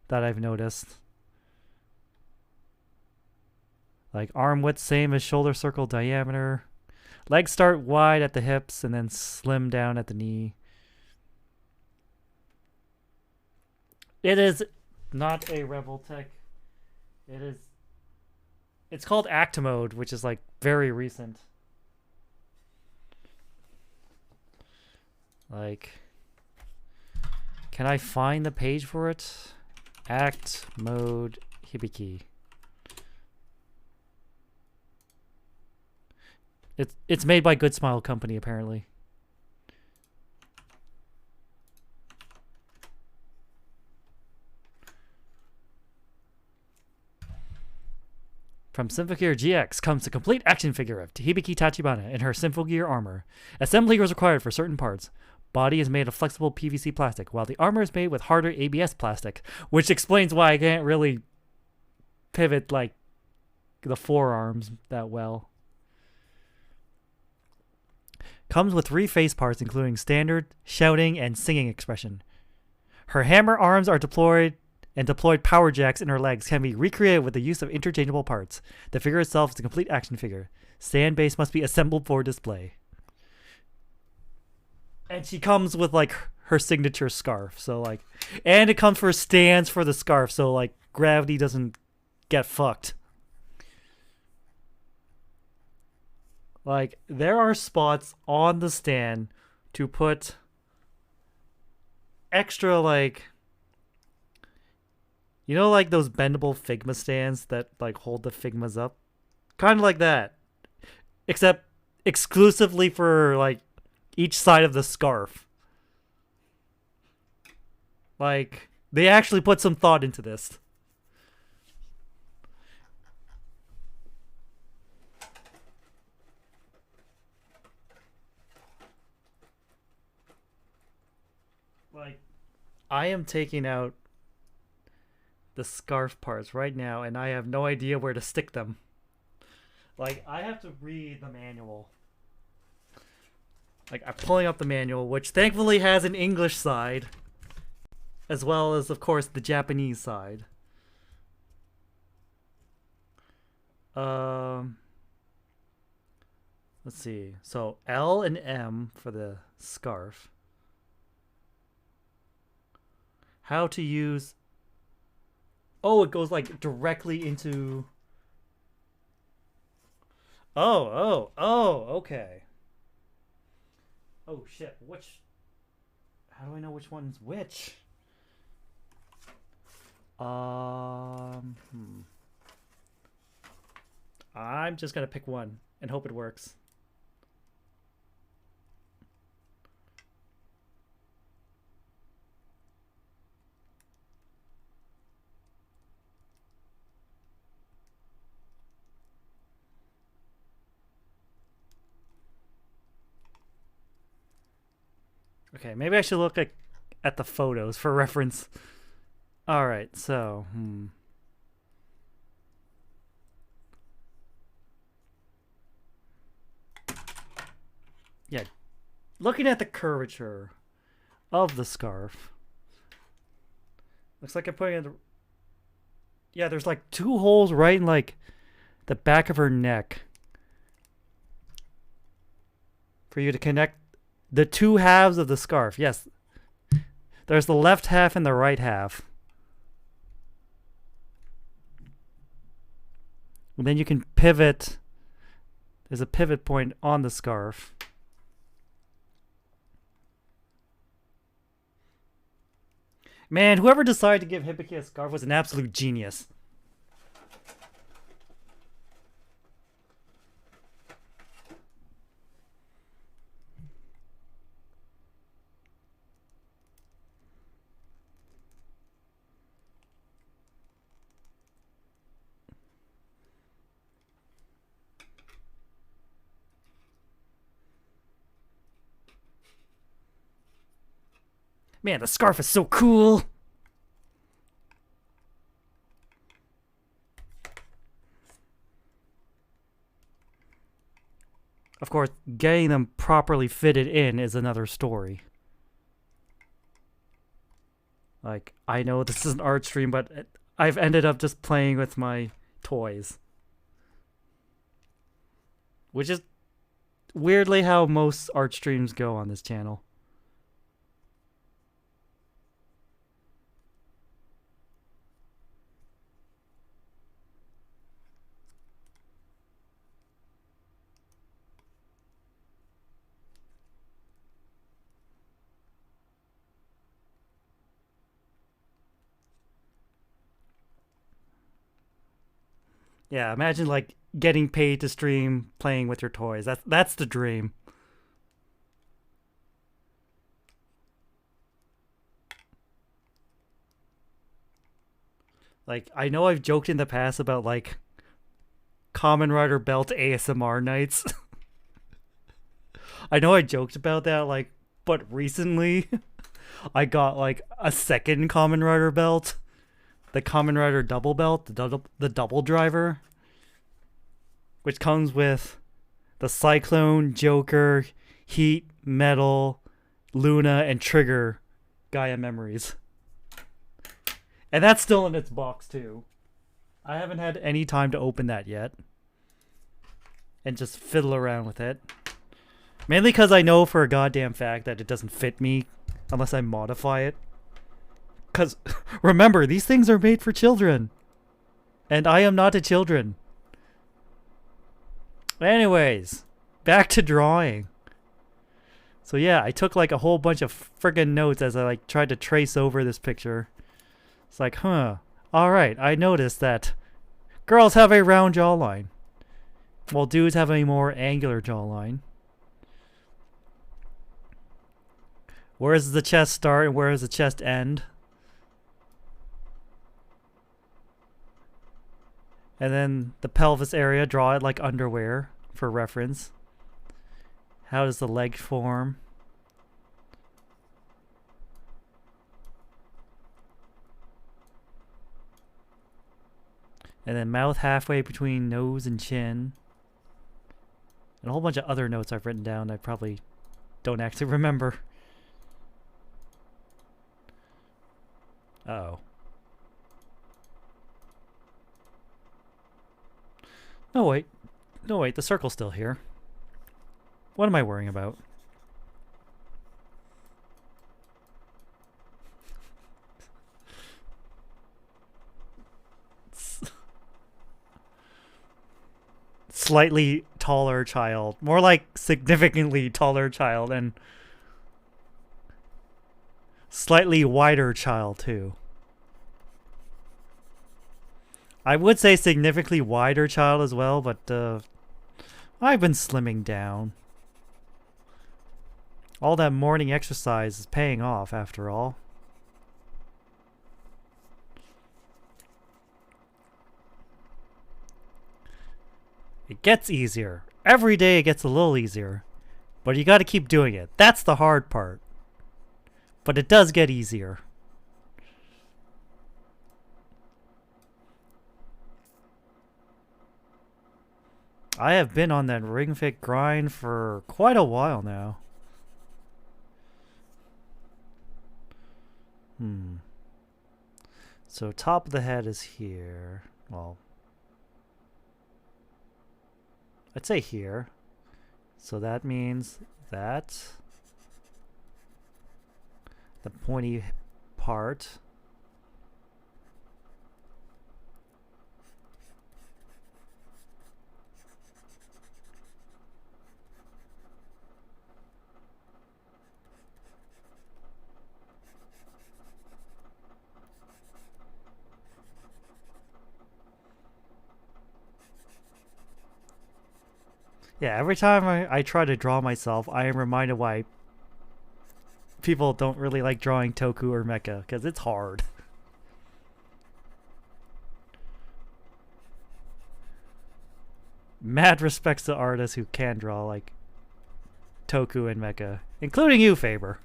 that I've noticed. Like arm width same as shoulder circle diameter. Legs start wide at the hips and then slim down at the knee. It is not a Rebel Tech. It's called Actimode, which is like very recent. Like, can I find the page for it? Act Mode Hibiki. It's made by Good Smile Company, apparently. From Symphogear GX comes the complete action figure of Hibiki Tachibana in her Symphogear armor. Assembly was required for certain parts. Body is made of flexible PVC plastic, while the armor is made with harder ABS plastic, which explains why I can't really pivot like the forearms that well. Comes with 3 face parts, including standard, shouting, and singing expression. Her hammer arms are deployed, and deployed power jacks in her legs can be recreated with the use of interchangeable parts. The figure itself is a complete action figure. Stand base must be assembled for display. And she comes with like her signature scarf. So like, and it comes for stands for the scarf. So like, gravity doesn't get fucked. Like, there are spots on the stand to put extra, like, you know, like those bendable Figma stands that like hold the Figmas up? Kind of like that. Except exclusively for like each side of the scarf. Like, they actually put some thought into this. Like, I am taking out the scarf parts right now, and I have no idea where to stick them. Like, I have to read the manual. Like, I'm pulling up the manual, which thankfully has an English side, as well as, of course, the Japanese side. Let's see. So L and M for the scarf. How to use. Oh, it goes like directly into. Oh, okay. Oh shit, which. How do I know which one's which? I'm just gonna pick one and hope it works. Okay, maybe I should look at the photos for reference. Alright, so, Yeah, looking at the curvature of the scarf. Looks like I'm putting it in the... Yeah, there's like 2 holes right in like the back of her neck. For you to connect the 2 halves of the scarf. Yes. There's the left half and the right half. And then you can pivot. There's a pivot point on the scarf. Man, whoever decided to give Hibiki a scarf was an absolute genius. Man, the scarf is so cool. Of course, getting them properly fitted in is another story. Like, I know this is an art stream, but I've ended up just playing with my toys. Which is weirdly how most art streams go on this channel. Yeah, imagine like getting paid to stream playing with your toys. That's the dream. Like, I know I've joked in the past about like Kamen Rider Belt ASMR nights. I know I joked about that, like, but recently I got like a second Kamen Rider belt, the Kamen Rider double belt, the double driver, which comes with the Cyclone, Joker, Heat, Metal, Luna, and Trigger Gaia memories. And that's still in its box too. I haven't had any time to open that yet and just fiddle around with it. Mainly because I know for a goddamn fact that it doesn't fit me unless I modify it. Because, remember, these things are made for children. And I am not a children. Anyways, back to drawing. So yeah, I took like a whole bunch of friggin' notes as I like tried to trace over this picture. It's like, alright, I noticed that girls have a round jawline, while dudes have a more angular jawline. Where does the chest start and where does the chest end? And then the pelvis area, draw it like underwear for reference. How does the leg form? And then mouth halfway between nose and chin. And a whole bunch of other notes I've written down I probably don't actually remember. Uh-oh. No, wait. No, wait. The circle's still here. What am I worrying about? Slightly taller child. More like significantly taller child and slightly wider child too. I would say significantly wider child as well, but I've been slimming down. All that morning exercise is paying off after all. It gets easier. Every day it gets a little easier. But you gotta keep doing it. That's the hard part. But it does get easier. I have been on that Ring Fit grind for quite a while now. So top of the head is here. Well, I'd say here. So that means that the pointy part. Yeah, every time I try to draw myself, I am reminded why people don't really like drawing Toku or Mecha, because it's hard. Mad respects to artists who can draw like Toku and Mecha, including you, Faber.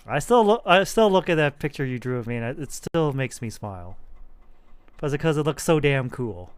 I still look at that picture you drew of me, and it still makes me smile. Because it looks so damn cool.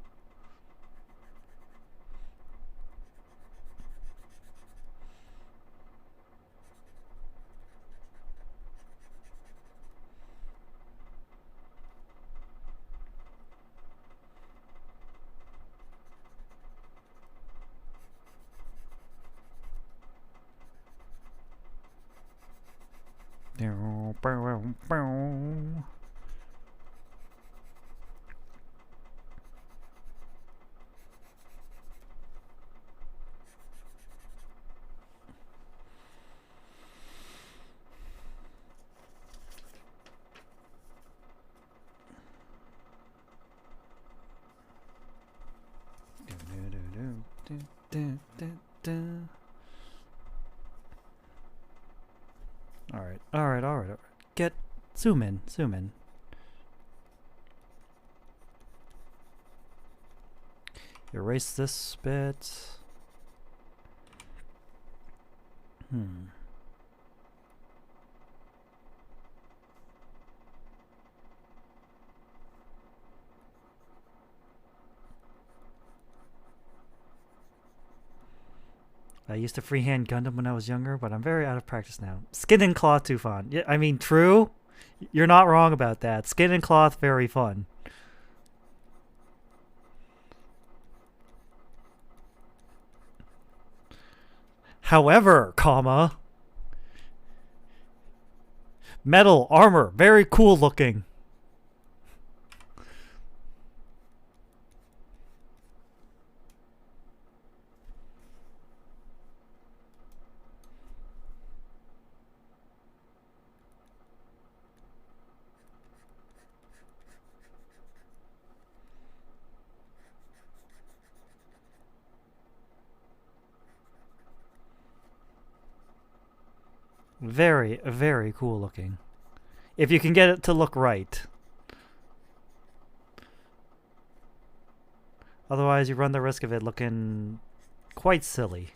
Alright. Zoom in. Erase this bit. I used to freehand Gundam when I was younger, but I'm very out of practice now. Skin and cloth too fun. Yeah, I mean, true. You're not wrong about that. Skin and cloth, very fun. However, comma, metal armor, very cool looking. Very, very cool looking. If you can get it to look right. Otherwise, you run the risk of it looking quite silly.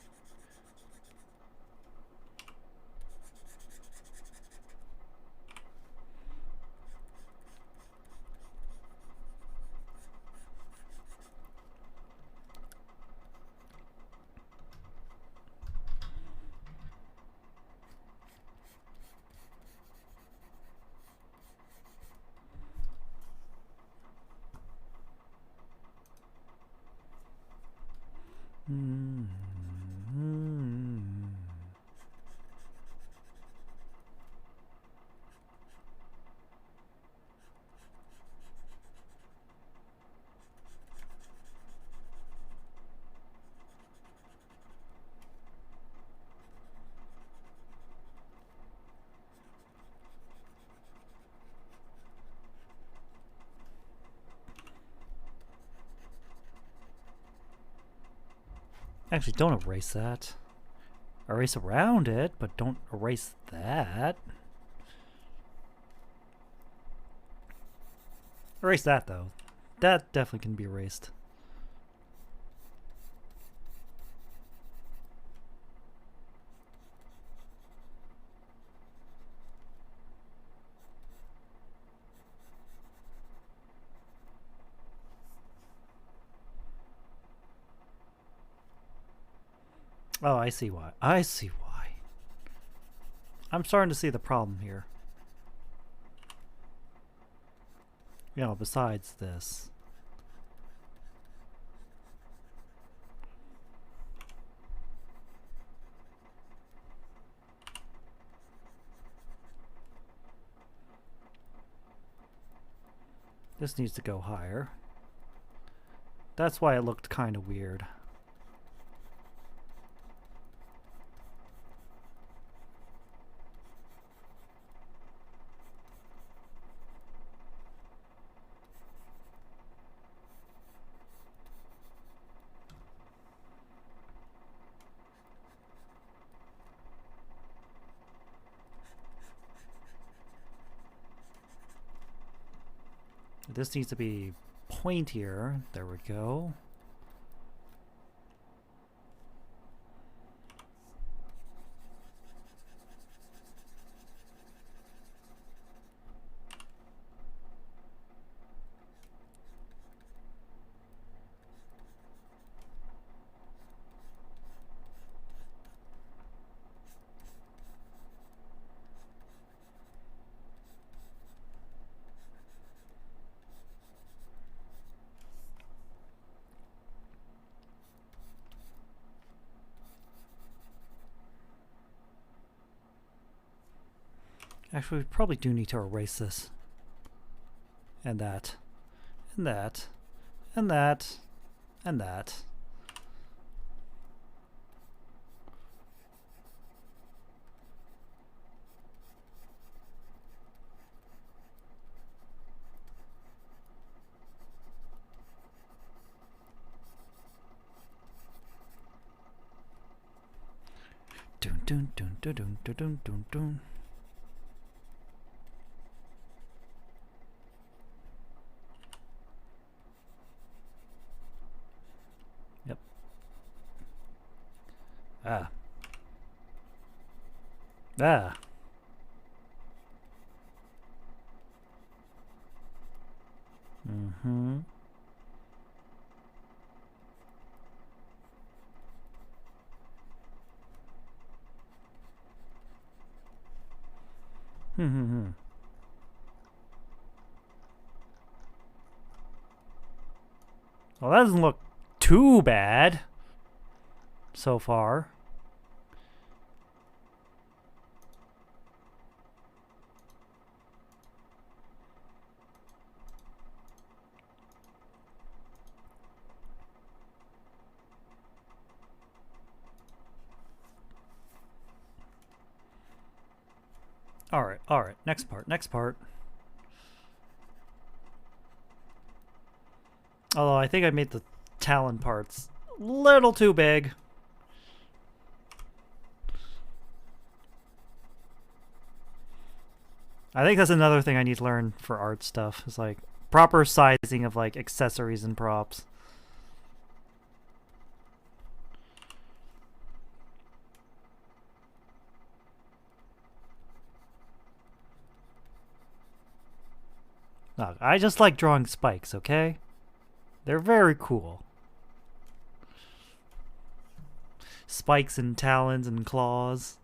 Actually, don't erase that. Erase around it, but don't erase that. Erase that, though. That definitely can be erased. Oh, I see why. I see why. I'm starting to see the problem here. You know, besides this. This needs to go higher. That's why it looked kind of weird. This needs to be pointier. There we go. Actually, we probably do need to erase this. And that. And that. And that. And that. Dun dun dun dun dun dun dun dun. Yep. Ah. Ah. Mm-hmm. Hmm. Well, that doesn't look too bad so far. Alright, next part. Although I think I made the talon parts a little too big. I think that's another thing I need to learn for art stuff, is like proper sizing of like accessories and props. Look, I just like drawing spikes, okay? They're very cool. Spikes and talons and claws.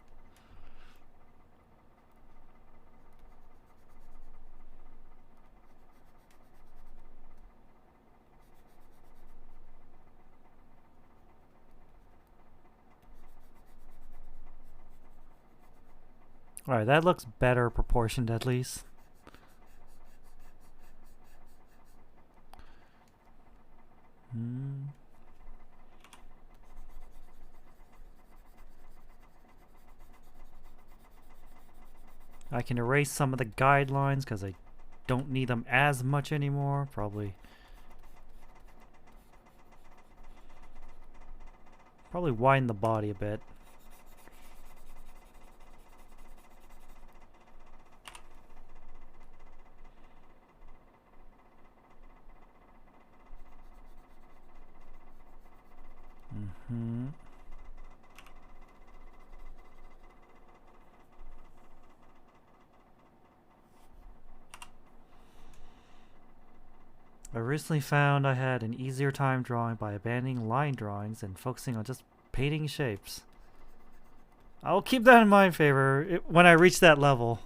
Alright, that looks better proportioned at least. I can erase some of the guidelines because I don't need them as much anymore, probably. Probably widen the body a bit. I recently found I had an easier time drawing by abandoning line drawings and focusing on just painting shapes. I'll keep that in mind, Favor, when I reach that level.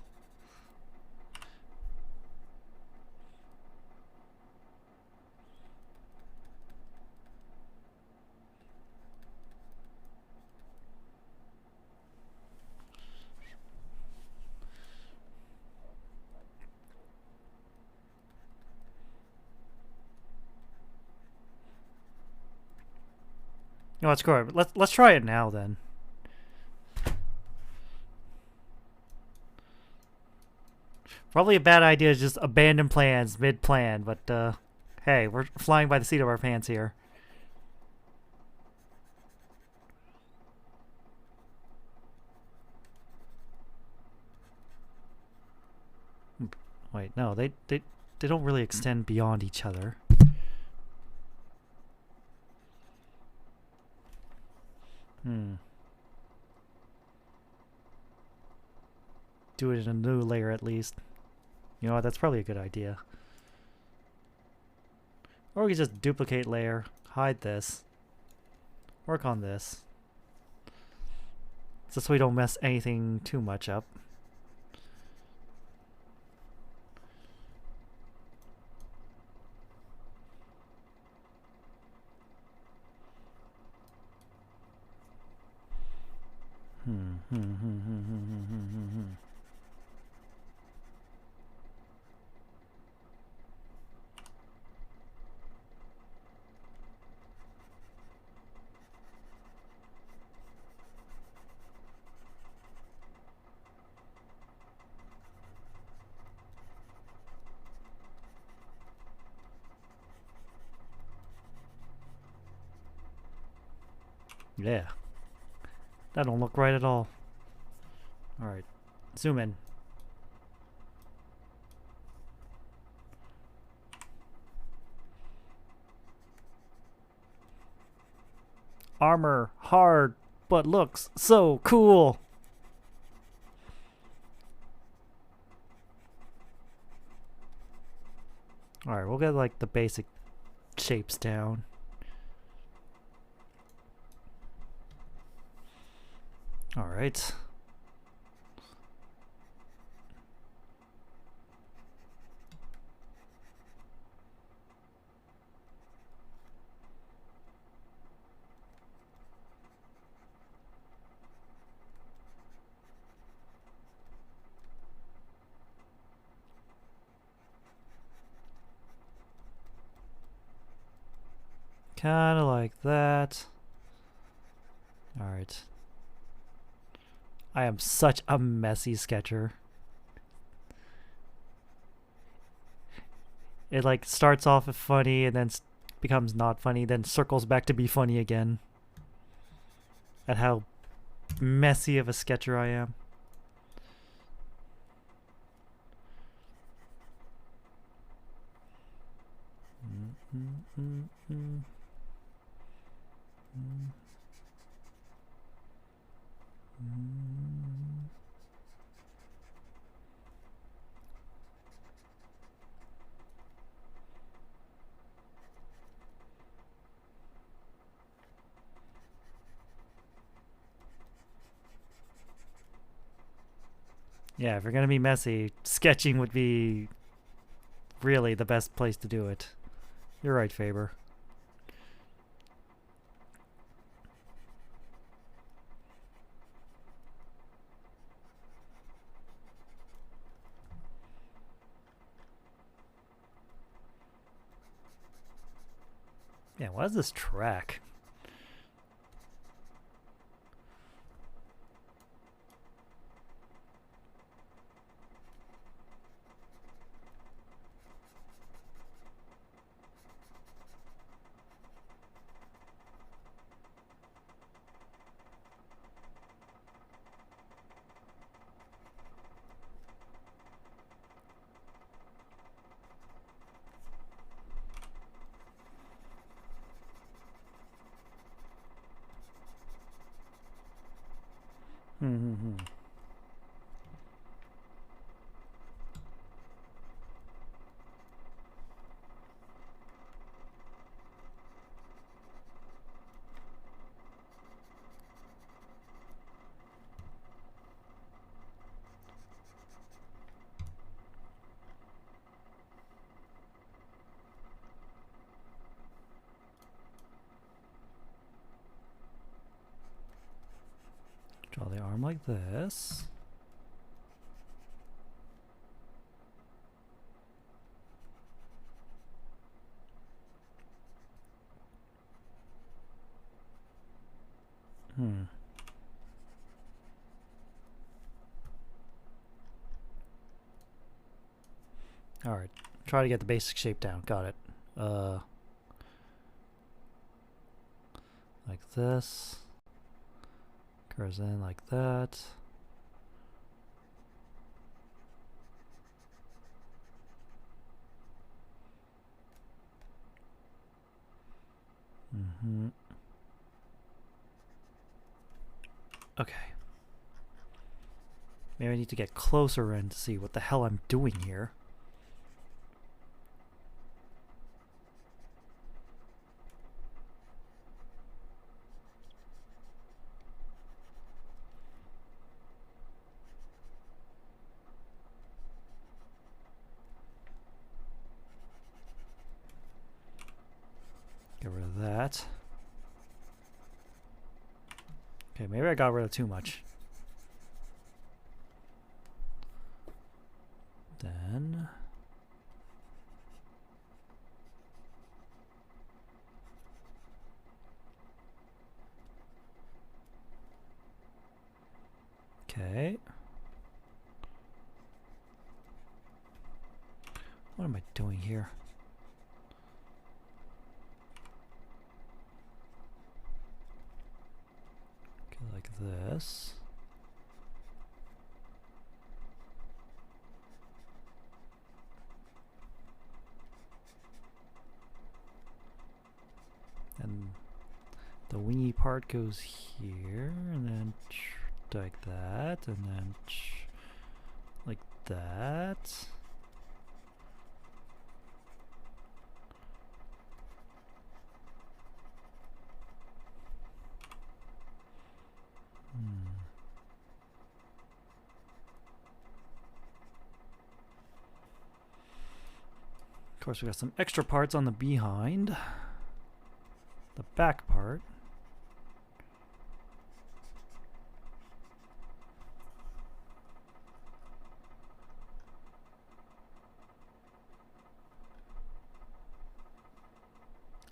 No, let's go. Let's try it now then. Probably a bad idea to just abandon plans mid-plan, but hey, we're flying by the seat of our pants here. Wait, no, they don't really extend beyond each other. Do it in a new layer at least. You know what, that's probably a good idea. Or we could just duplicate layer, hide this, work on this. Just so we don't mess anything too much up. Yeah. That don't look right at all. Alright. Zoom in. Armor hard, but looks so cool. Alright, we'll get like the basic shapes down. Alright. Kinda like that. Alright. I am such a messy sketcher. It like starts off funny and then becomes not funny, then circles back to be funny again. At how messy of a sketcher I am. Yeah, if you're gonna be messy, sketching would be really the best place to do it. You're right, Faber. Yeah, what is this track? Draw the arm like this. Alright, try to get the basic shape down. Got it. Like this. Curves in like that. Okay. Maybe I need to get closer in to see what the hell I'm doing here. Get rid of that. Okay, maybe I got rid of too much. Then... Okay. What am I doing here? Okay, like this. And the wingy part goes here, and then like that, and then like that. Of course, we got some extra parts on the behind. The back part.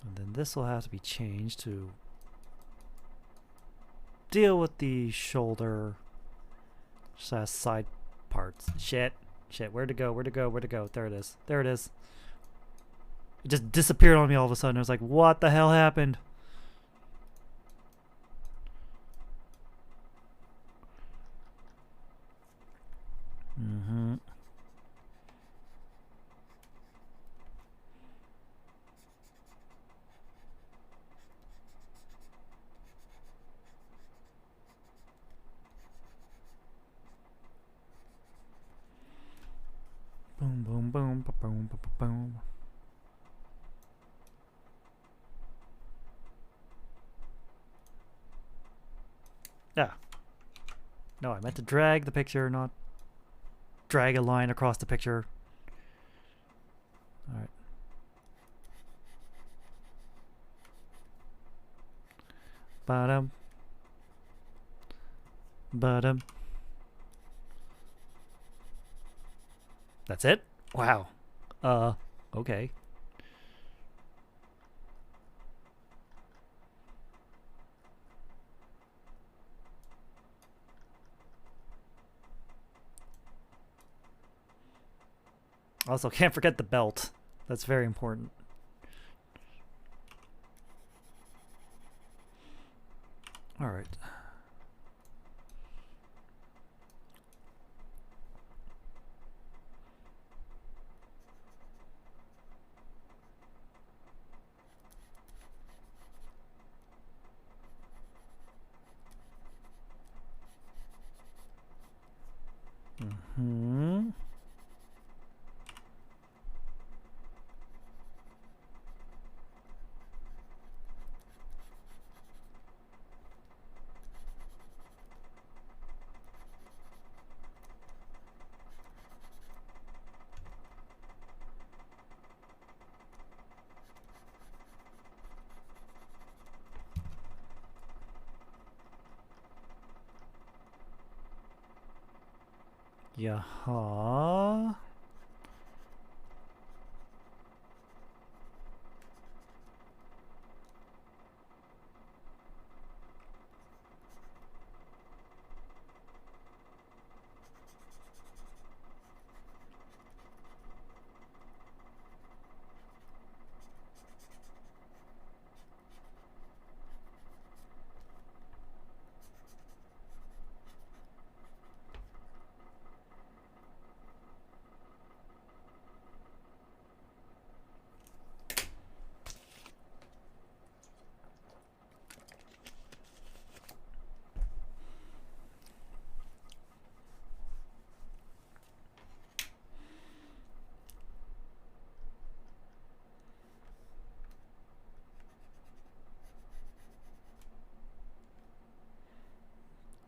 And then this will have to be changed to deal with the shoulder side parts. Shit. Where to go? There it is. It just disappeared on me all of a sudden. I was like, what the hell happened? Mm-hmm. Boom, boom, boom, boom, boom, boom. Yeah. No, I meant to drag the picture, not drag a line across the picture. Alright. Bottom. Bottom. That's it? Wow. Okay. Also, can't forget the belt. That's very important. Alright. Mm-hmm. Yaha.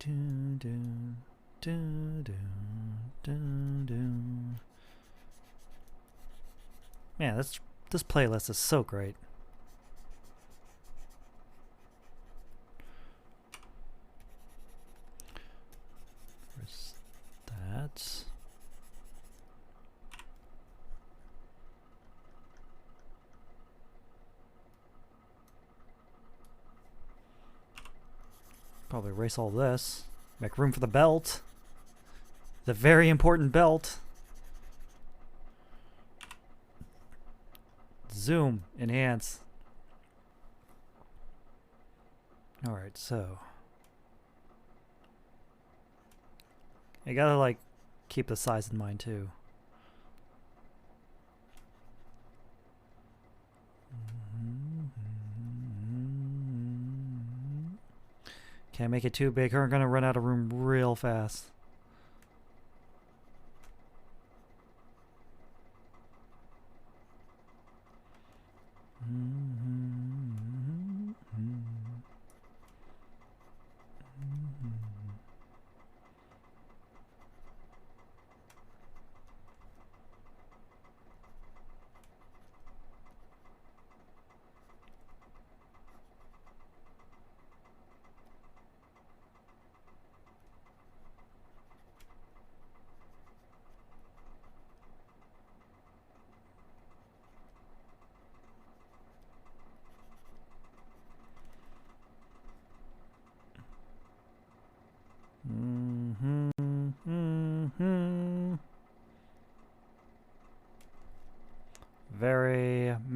Dun, dun, dun, dun, dun, dun. Man, this playlist is so great. Where's that? Probably erase all this. Make room for the belt. The very important belt. Zoom. Enhance. Alright, so. You gotta, like, keep the size in mind, too. Can't make it too big. We're gonna run out of room real fast.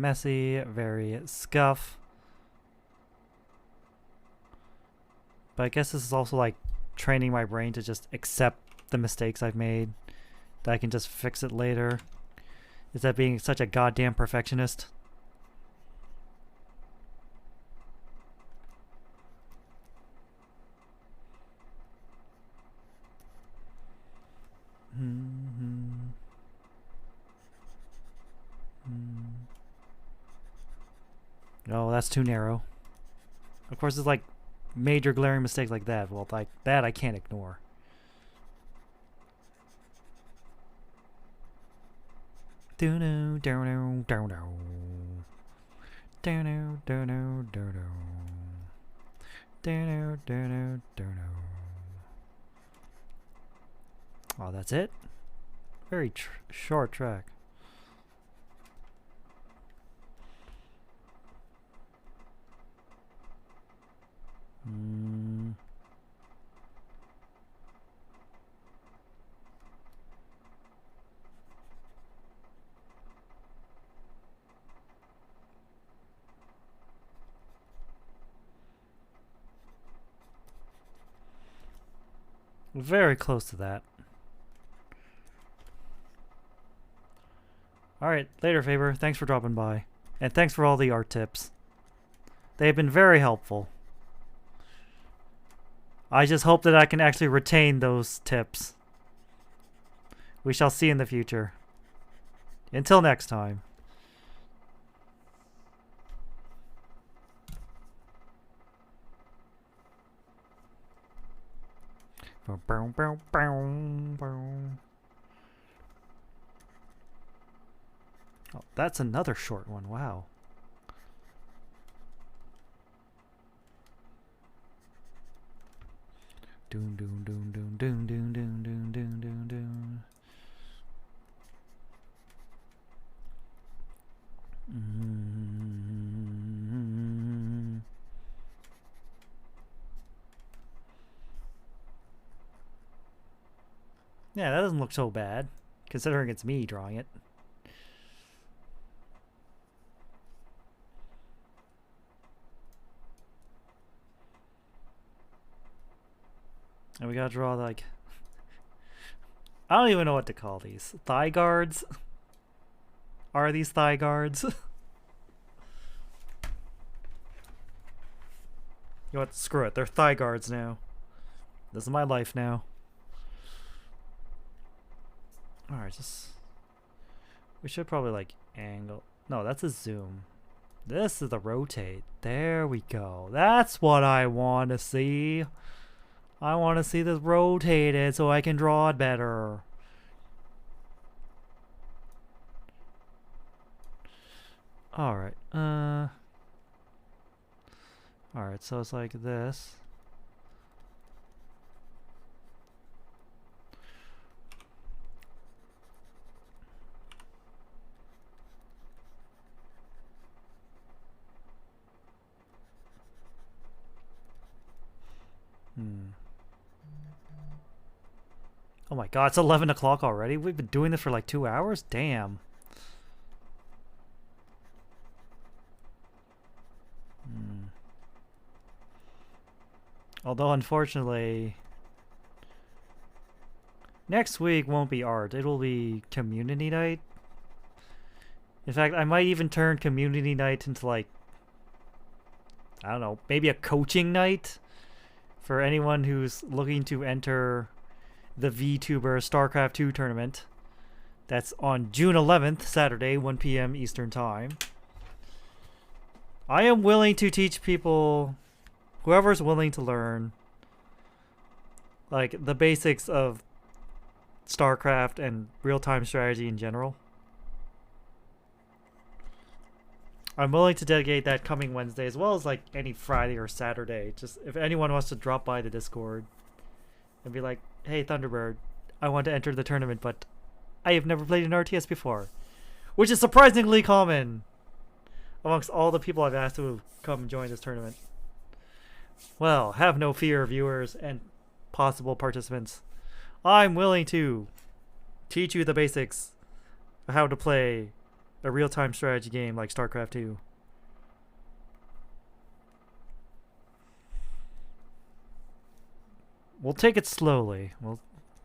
messy, very scuff. But I guess this is also like training my brain to just accept the mistakes I've made, that I can just fix it later. Is that being such a goddamn perfectionist? No, that's too narrow. Of course, it's like major glaring mistakes like that. Well, like that I can't ignore. Do-no, do-no, do-no. Do-no, do-no, do-no. Do-no, do-no, do-no. Oh, that's it? Very short track. Very close to that. Alright, later Faber. Thanks for dropping by. And thanks for all the art tips. They have been very helpful. I just hope that I can actually retain those tips. We shall see in the future. Until next time. Oh, that's another short one. Wow. Doom doom doom doom doom doom doom doom doom doom doom. Yeah, that doesn't look so bad, considering it's me drawing it. And we gotta draw, like... I don't even know what to call these. Thigh guards? Are these thigh guards? You know what? Screw it. They're thigh guards now. This is my life now. Alright, just... We should probably, like, angle... No, that's a zoom. This is the rotate. There we go. That's what I want to see. I want to see this rotated so I can draw it better. Alright. Alright, so it's like this. Oh my god, it's 11 o'clock already? We've been doing this for like 2 hours? Damn. Although, unfortunately, next week won't be art. It will be community night. In fact, I might even turn community night into, like, I don't know, maybe a coaching night for anyone who's looking to enter the VTuber StarCraft 2 tournament. That's on June 11th, Saturday, 1 p.m. Eastern Time. I am willing to teach people, whoever's willing to learn, like, the basics of StarCraft and real-time strategy in general. I'm willing to dedicate that coming Wednesday, as well as, like, any Friday or Saturday. Just if anyone wants to drop by the Discord and be like, hey, Thunderbird, I want to enter the tournament, but I have never played an RTS before. Which is surprisingly common amongst all the people I've asked to come join this tournament. Well, have no fear, viewers and possible participants. I'm willing to teach you the basics of how to play a real-time strategy game like StarCraft 2. We'll take it slowly. We'll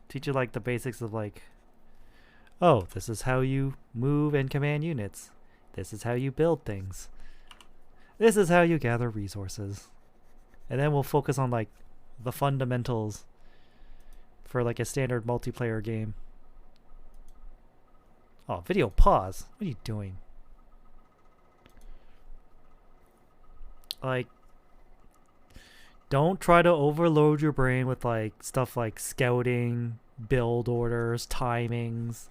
teach you like the basics of like, oh, this is how you move and command units. This is how you build things. This is how you gather resources. And then we'll focus on like the fundamentals for like a standard multiplayer game. Oh, video pause. What are you doing? Like, don't try to overload your brain with like stuff like scouting, build orders, timings.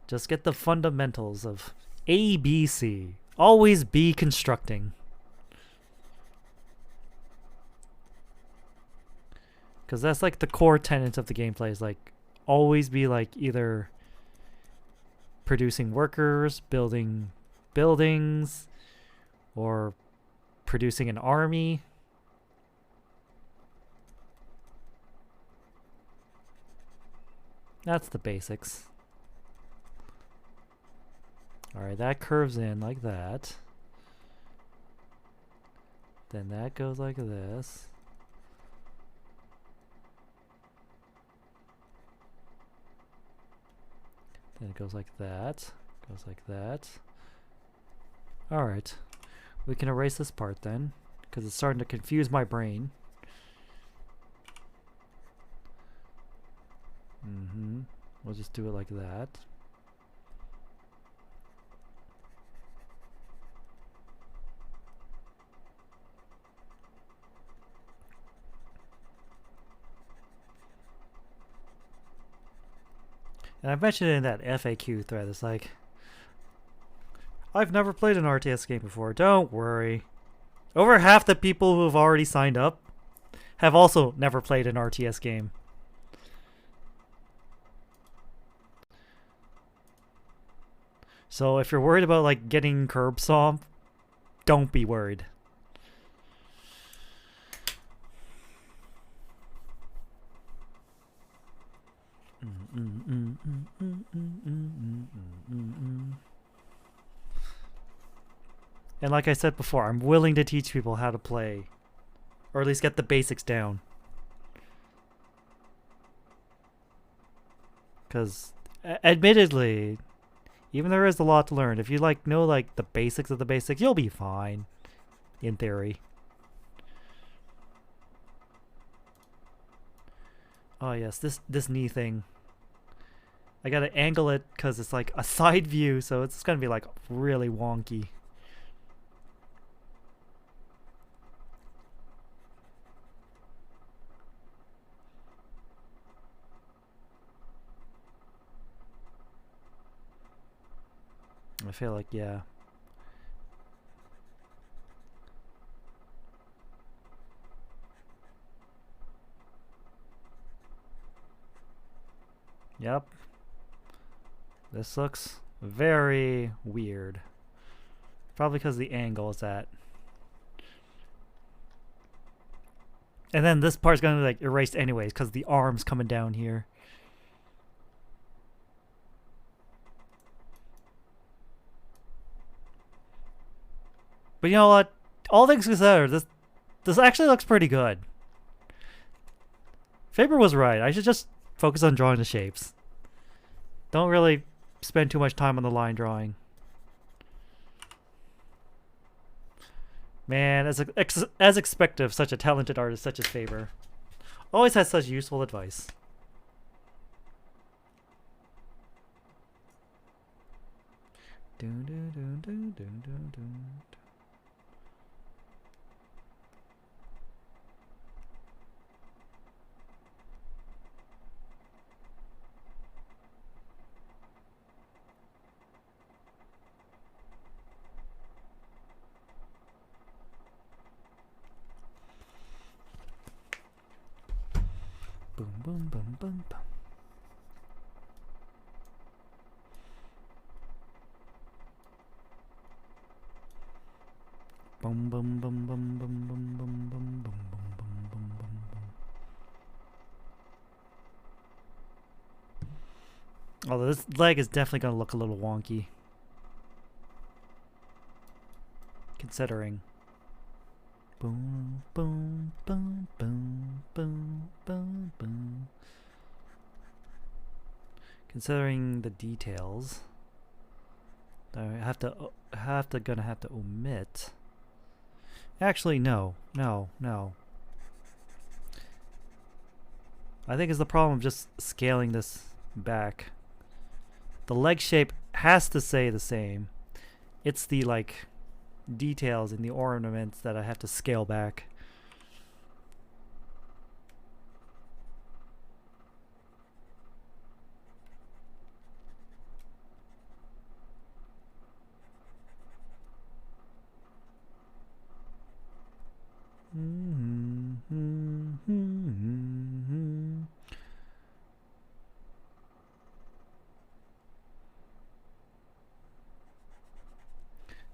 Just get the fundamentals of ABC. Always be constructing. Because that's like the core tenets of the gameplay is like always be like either producing workers, building buildings, or producing an army. That's the basics. Alright, that curves in like that. Then that goes like this. Then it goes like that. Goes like that. Alright. We can erase this part then, because it's starting to confuse my brain. We'll just do it like that. And I mentioned it in that FAQ thread. It's like, I've never played an RTS game before. Don't worry. Over half the people who have already signed up have also never played an RTS game. So if you're worried about like getting curb stomp, don't be worried. And like I said before, I'm willing to teach people how to play, or at least get the basics down. Because admittedly, even there is a lot to learn. If you like know like the basics of the basics, you'll be fine, in theory. Oh yes, this knee thing. I gotta angle it because it's like a side view, so it's gonna be like really wonky. I feel like, yeah. Yep. This looks very weird. Probably because the angle is at. And then this part's gonna be like erased anyways because the arm's coming down here. But you know what? All things considered, this actually looks pretty good. Faber was right. I should just focus on drawing the shapes. Don't really spend too much time on the line drawing. Man, as expected of such a talented artist such as Faber. Always has such useful advice. Dun, dun, dun, dun, dun, dun, dun. Boom, boom, boom, boom, boom. Boom, boom, boom, boom, boom, boom, boom, boom, boom, boom, boom, boom, boom, boom. Although this leg is definitely going to look a little wonky. Considering. Boom, boom, boom, boom, boom, boom, boom. Considering the details, I gonna have to omit. Actually, no. I think it's the problem of just scaling this back. The leg shape has to stay the same. It's the like details in the ornaments that I have to scale back.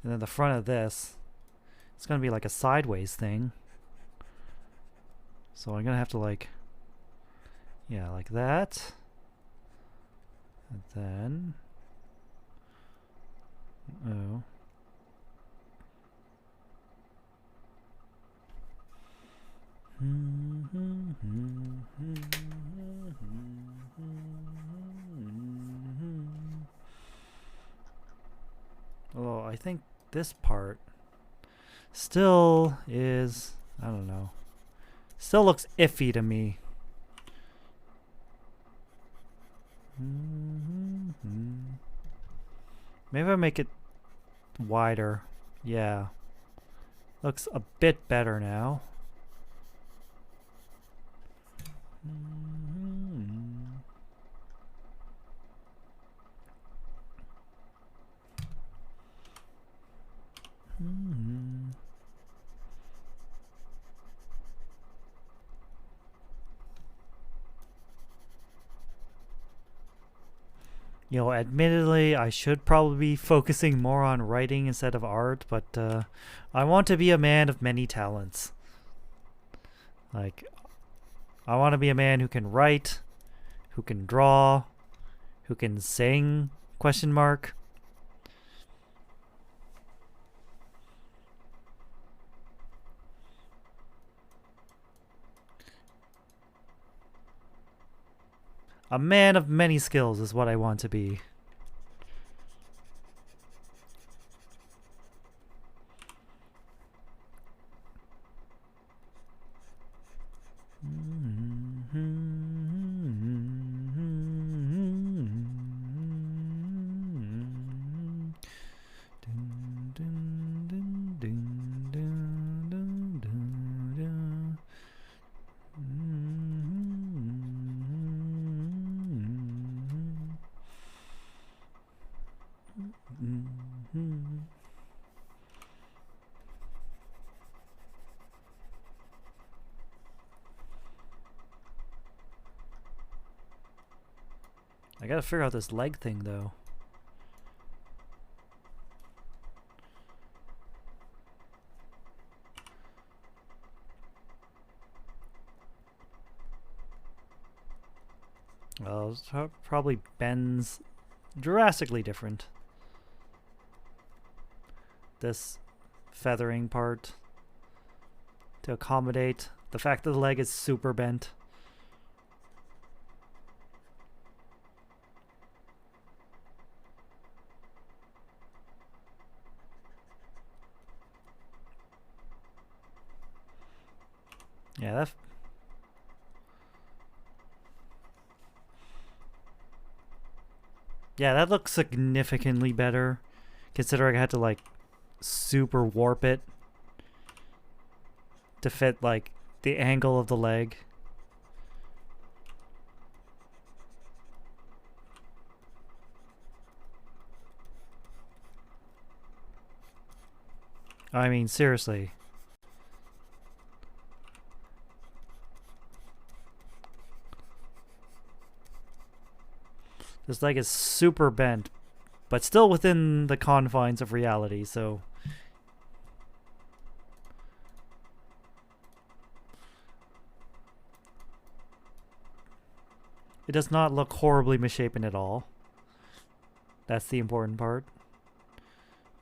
And then the front of this, it's gonna be like a sideways thing. So I'm gonna have to like, yeah, like that. And then, oh. Oh, I think this part still is, I don't know, still looks iffy to me. Maybe I make it wider. Yeah. Looks a bit better now. You know, admittedly, I should probably be focusing more on writing instead of art, but I want to be a man of many talents. Like, I want to be a man who can write, who can draw, who can sing, question mark. A man of many skills is what I want to be. I gotta figure out this leg thing though. Well, it's probably bends drastically different. This feathering part to accommodate the fact that the leg is super bent. Yeah, that looks significantly better, considering I had to like super warp it to fit like the angle of the leg. I mean, seriously. This leg is super bent, but still within the confines of reality, so... It does not look horribly misshapen at all. That's the important part.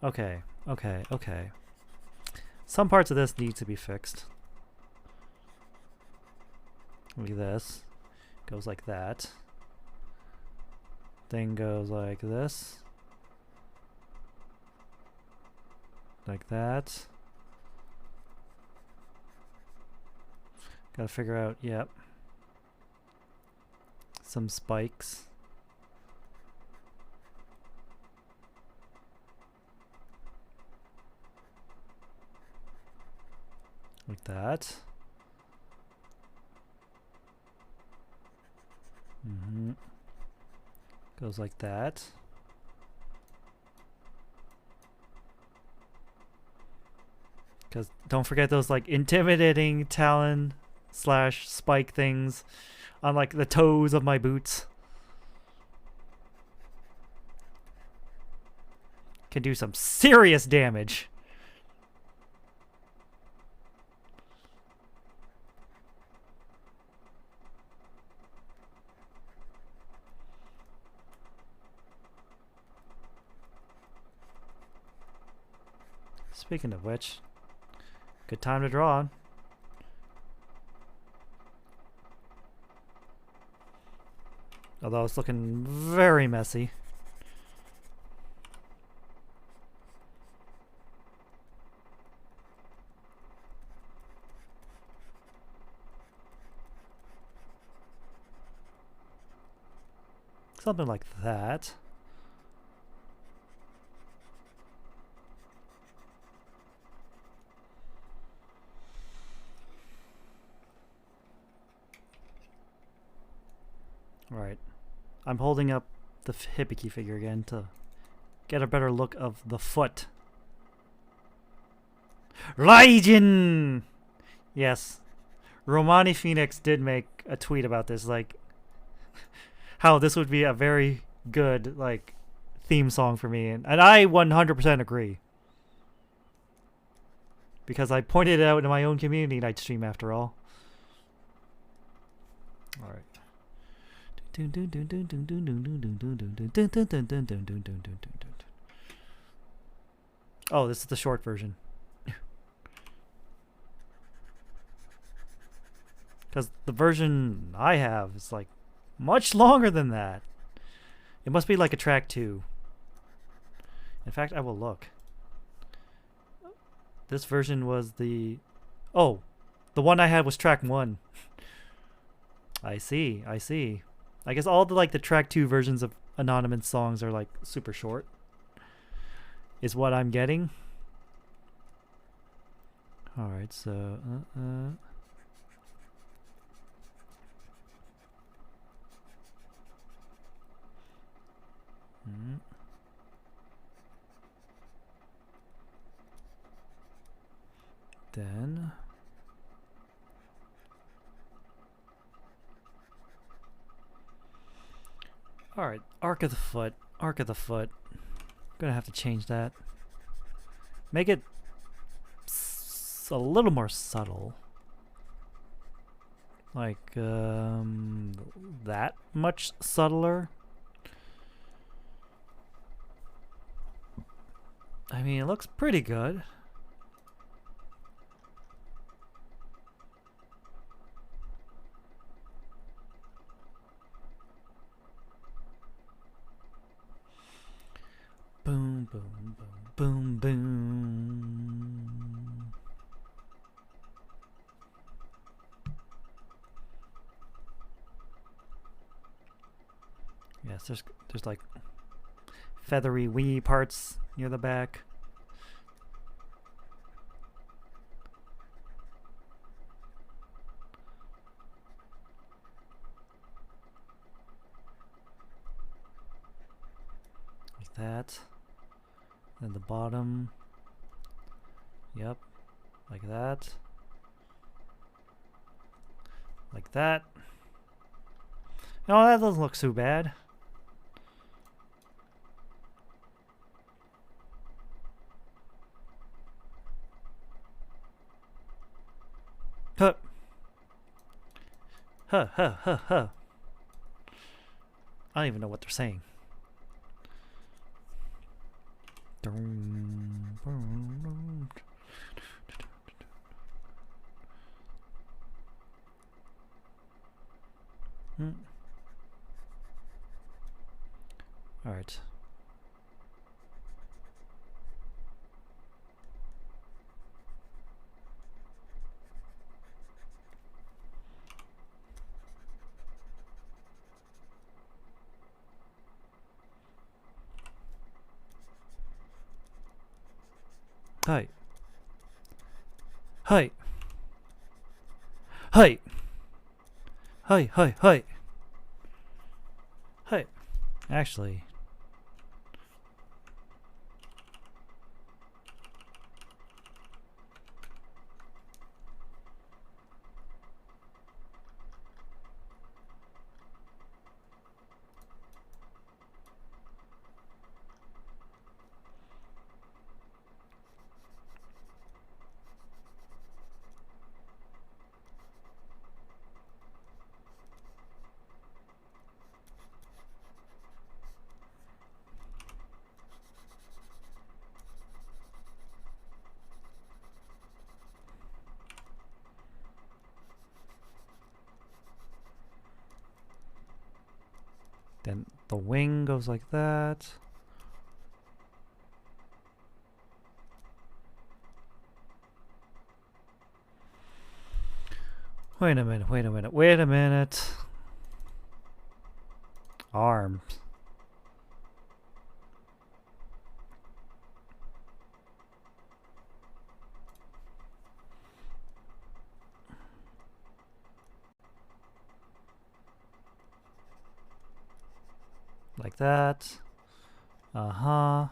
Okay, okay, okay. Some parts of this need to be fixed. Look at this. Goes like that. Thing goes like this. Like that. Gotta figure out, yep. Some spikes. Like that. Goes like that. Because don't forget those like intimidating talon slash spike things on like the toes of my boots. Can do some serious damage. Speaking of which, good time to draw on. Although it's looking very messy. Something like that. Right. I'm holding up the Hibiki figure again to get a better look of the foot. Raijin! Yes. Romani Phoenix did make a tweet about this, like, how this would be a very good, like, theme song for me. And I 100% agree. Because I pointed it out in my own community night stream after all. Alright. Oh, this is the short version. Because the version I have is like much longer than that. It must be like a track 2. In fact, I will look. This version was the... Oh, the one I had was track 1. I see, I see. I guess all the like the track 2 versions of Anonymous songs are like super short. Is what I'm getting. Alright, so... Then... Alright, arc of the foot. Arc of the foot. Gonna have to change that. Make it a little more subtle. Like, that much subtler. I mean, it looks pretty good. Boom, boom, boom, boom, boom. Yes, there's like feathery wingy parts near the back. Like that. And the bottom. Yep. Like that. Like that. No, that doesn't look too bad. Huh. Huh, huh, huh, huh. I don't even know what they're saying. All right. Hi. Hi. Hi. Hi, hi, hi. Hi. Actually. Then the wing goes like that. Wait a minute, wait a minute, wait a minute. Arms. Like that. Uh-huh.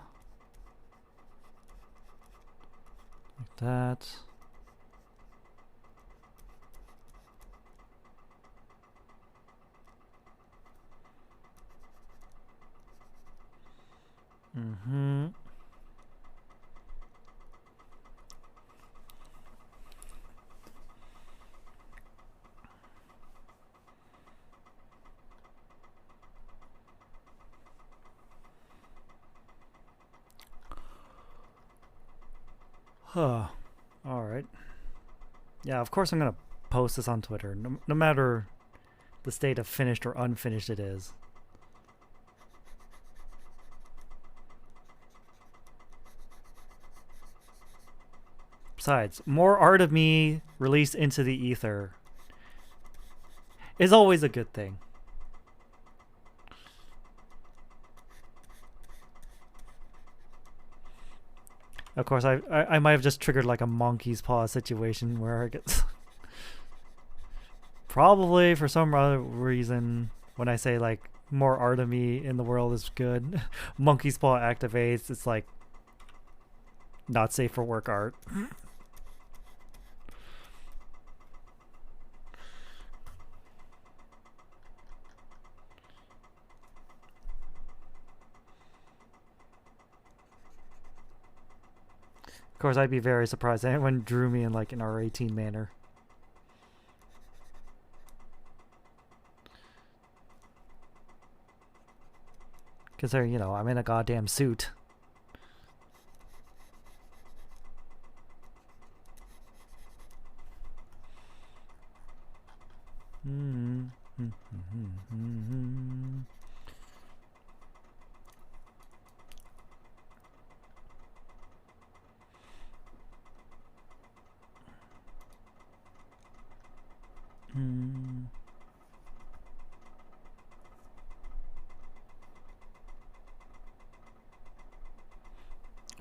Like that. Mm-hmm. Huh. Alright. Yeah, of course I'm gonna post this on Twitter, no matter the state of finished or unfinished it is. Besides, more art of me released into the ether is always a good thing. Of course, I might have just triggered like a monkey's paw situation where I get... Probably for some other reason, when I say like more art of me in the world is good, monkey's paw activates, it's like not safe for work art. Of course, I'd be very surprised if anyone drew me in like an R18 manner. Because they're, you know, I'm in a goddamn suit.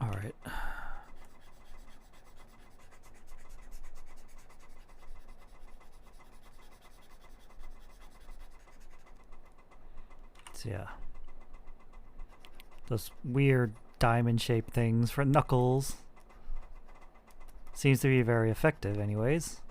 All right. So yeah, those weird diamond-shaped things for Knuckles seems to be very effective, anyways.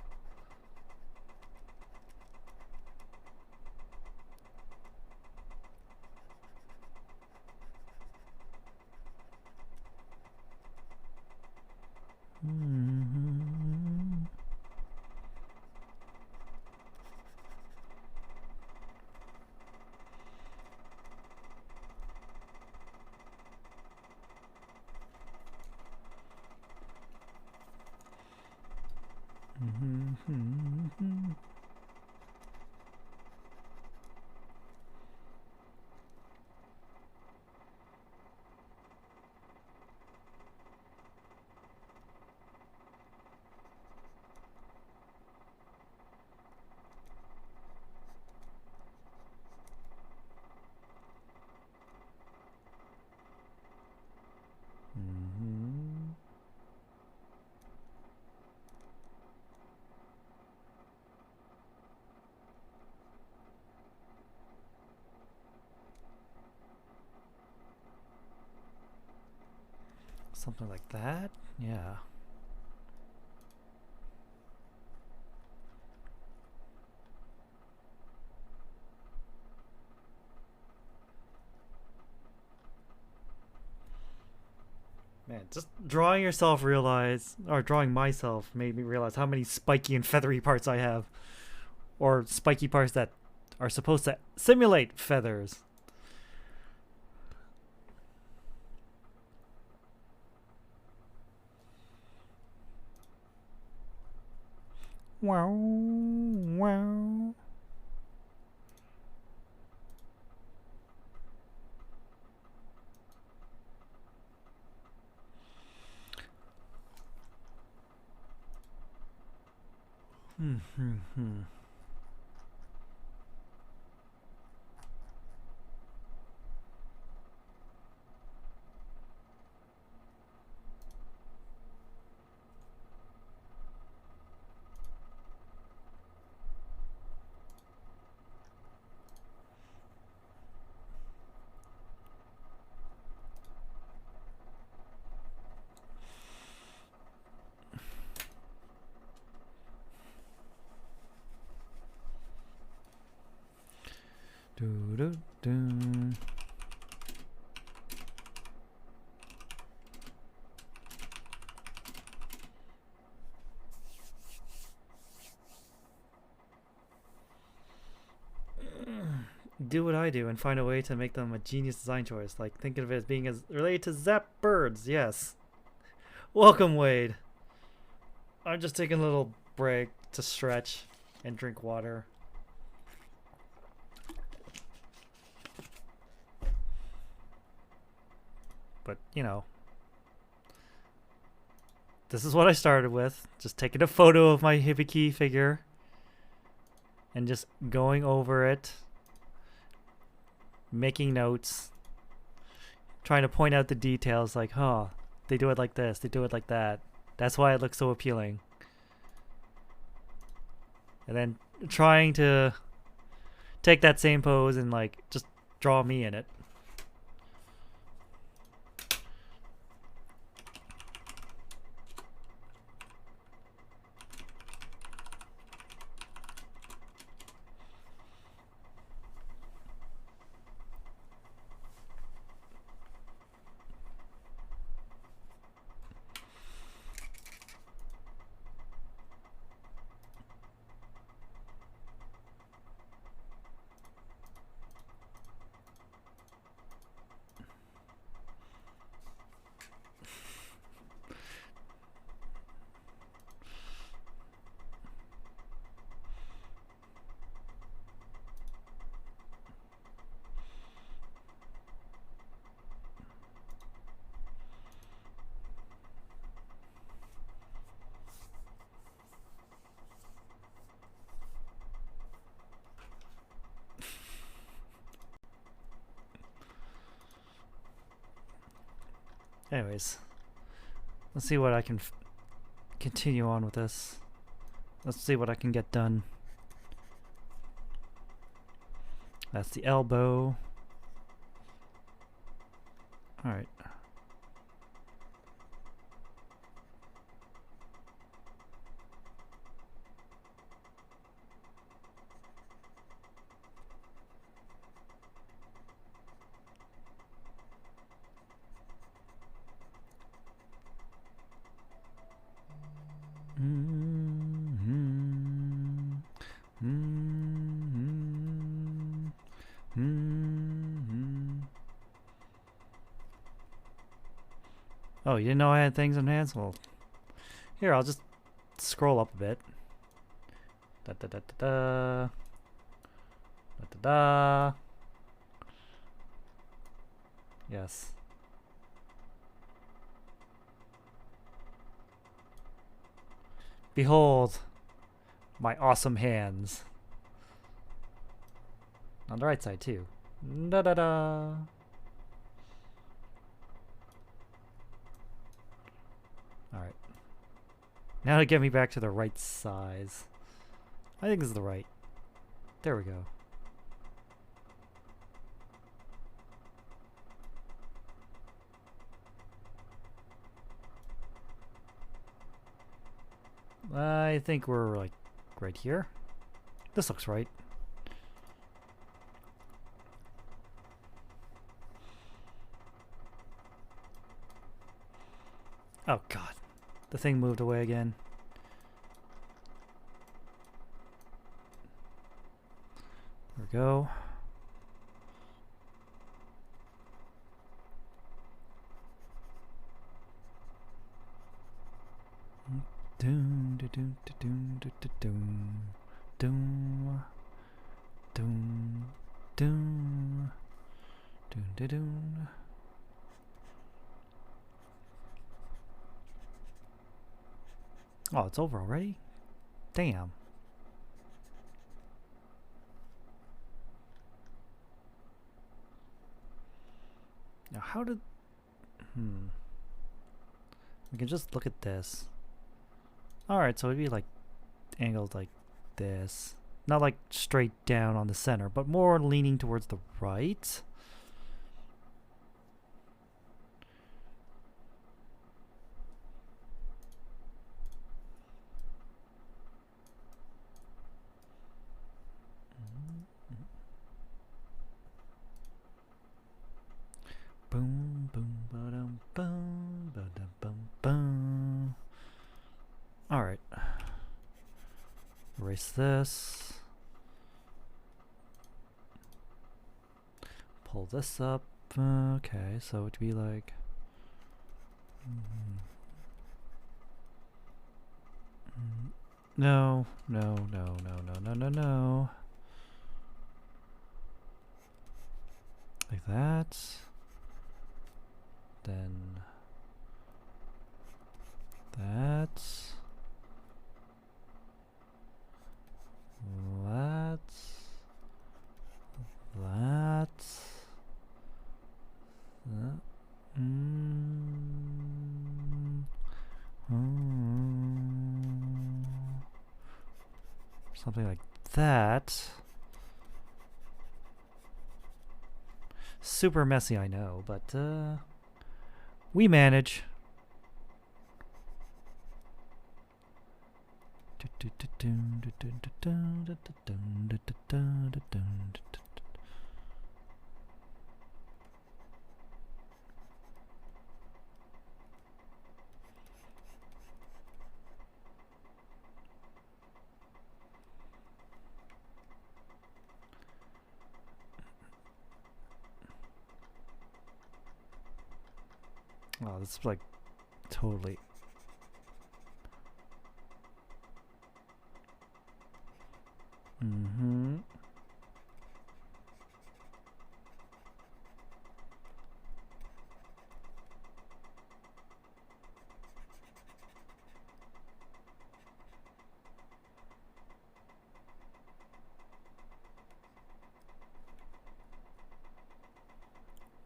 Something like that? Yeah. Man, just drawing yourself realize, or drawing myself made me realize how many spiky and feathery parts I have. Or spiky parts that are supposed to simulate feathers. Wow, wow. Hmm. Do do do. Do what I do and find a way to make them a genius design choice. Like, think of it as being as related to Zap Birds. Yes. Welcome, Wade. I'm just taking a little break to stretch and drink water. But, you know, this is what I started with. Just taking a photo of my Hibiki figure and just going over it, making notes, trying to point out the details like, huh, they do it like this, they do it like that. That's why it looks so appealing. And then trying to take that same pose and like just draw me in it. Anyways, let's see what I can continue on with this. Let's see what I can get done. That's the elbow. Alright. Oh, you didn't know I had things enhanced? Well, here, I'll just scroll up a bit. Da da da da da. Da da da. Yes. Behold my awesome hands. On the right side too. Da da da. Alright. Now to get me back to the right size. I think this is the right. There we go. I think we're like right here. This looks right. Oh god. The thing moved away again. There we go. Doom doom doom doom doom doom doom doom doom doom. Oh, it's over already? Damn. Now how did... We can just look at this. Alright, so it'd be like angled like this. Not like straight down on the center, but more leaning towards the right. Boom, boom, ba-dum, boom, ba-dum, bum, boom. Alright. Erase this. Pull this up. Okay, so it'd be like... No, no, no, no, no, no, no, no. Like that. Then... that. That. That. Something like that. Super messy, I know, but we manage. Oh, this is like totally.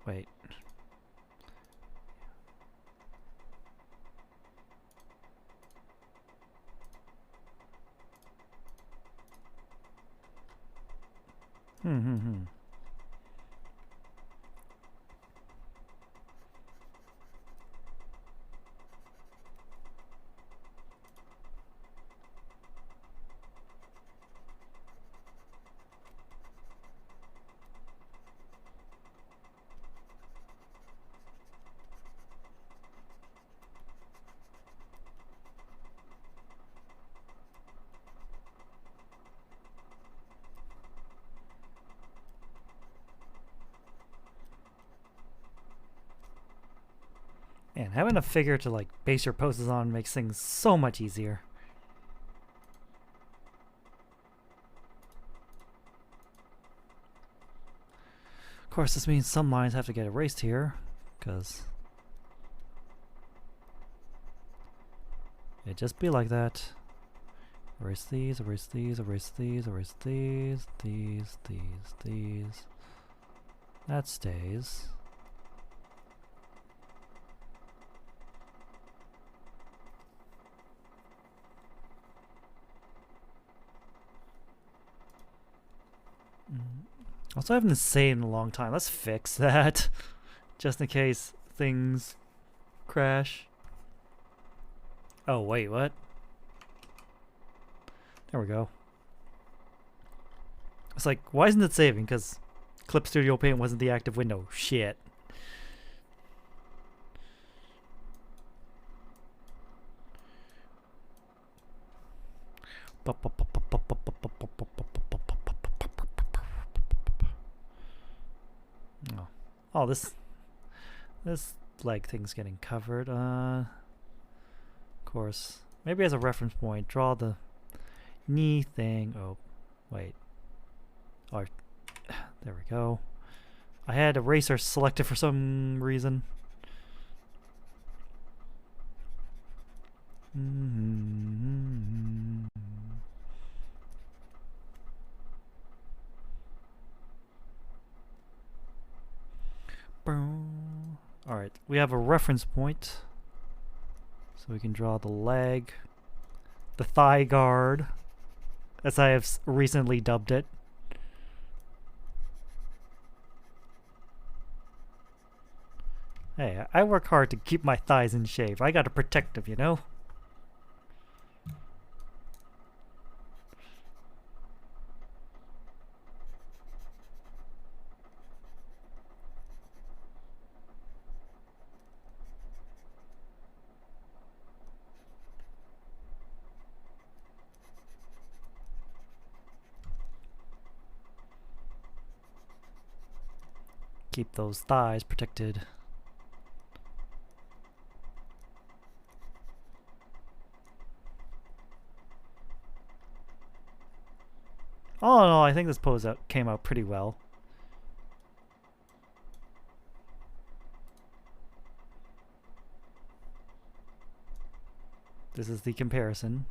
Wait. And having a figure to like base your poses on makes things so much easier. course, this means some lines have to get erased here, because it just be like that. Erase these, erase these, erase these, erase these, these. That stays. Also, I haven't saved in a long time. Let's fix that, just in case things crash. Oh, wait, what? There we go. It's like, why isn't it saving? Because Clip Studio Paint wasn't the active window. Shit. Oh, this leg thing's getting covered. Of course. Maybe as a reference point, draw the knee thing. Oh, wait. Or there we go. I had eraser selected for some reason. Alright, we have a reference point. So we can draw the leg, the thigh guard, as I have recently dubbed it. Hey, I work hard to keep my thighs in shape. I gotta protect them, you know? Keep those thighs protected. Oh no, I think this pose came out pretty well. This is the comparison.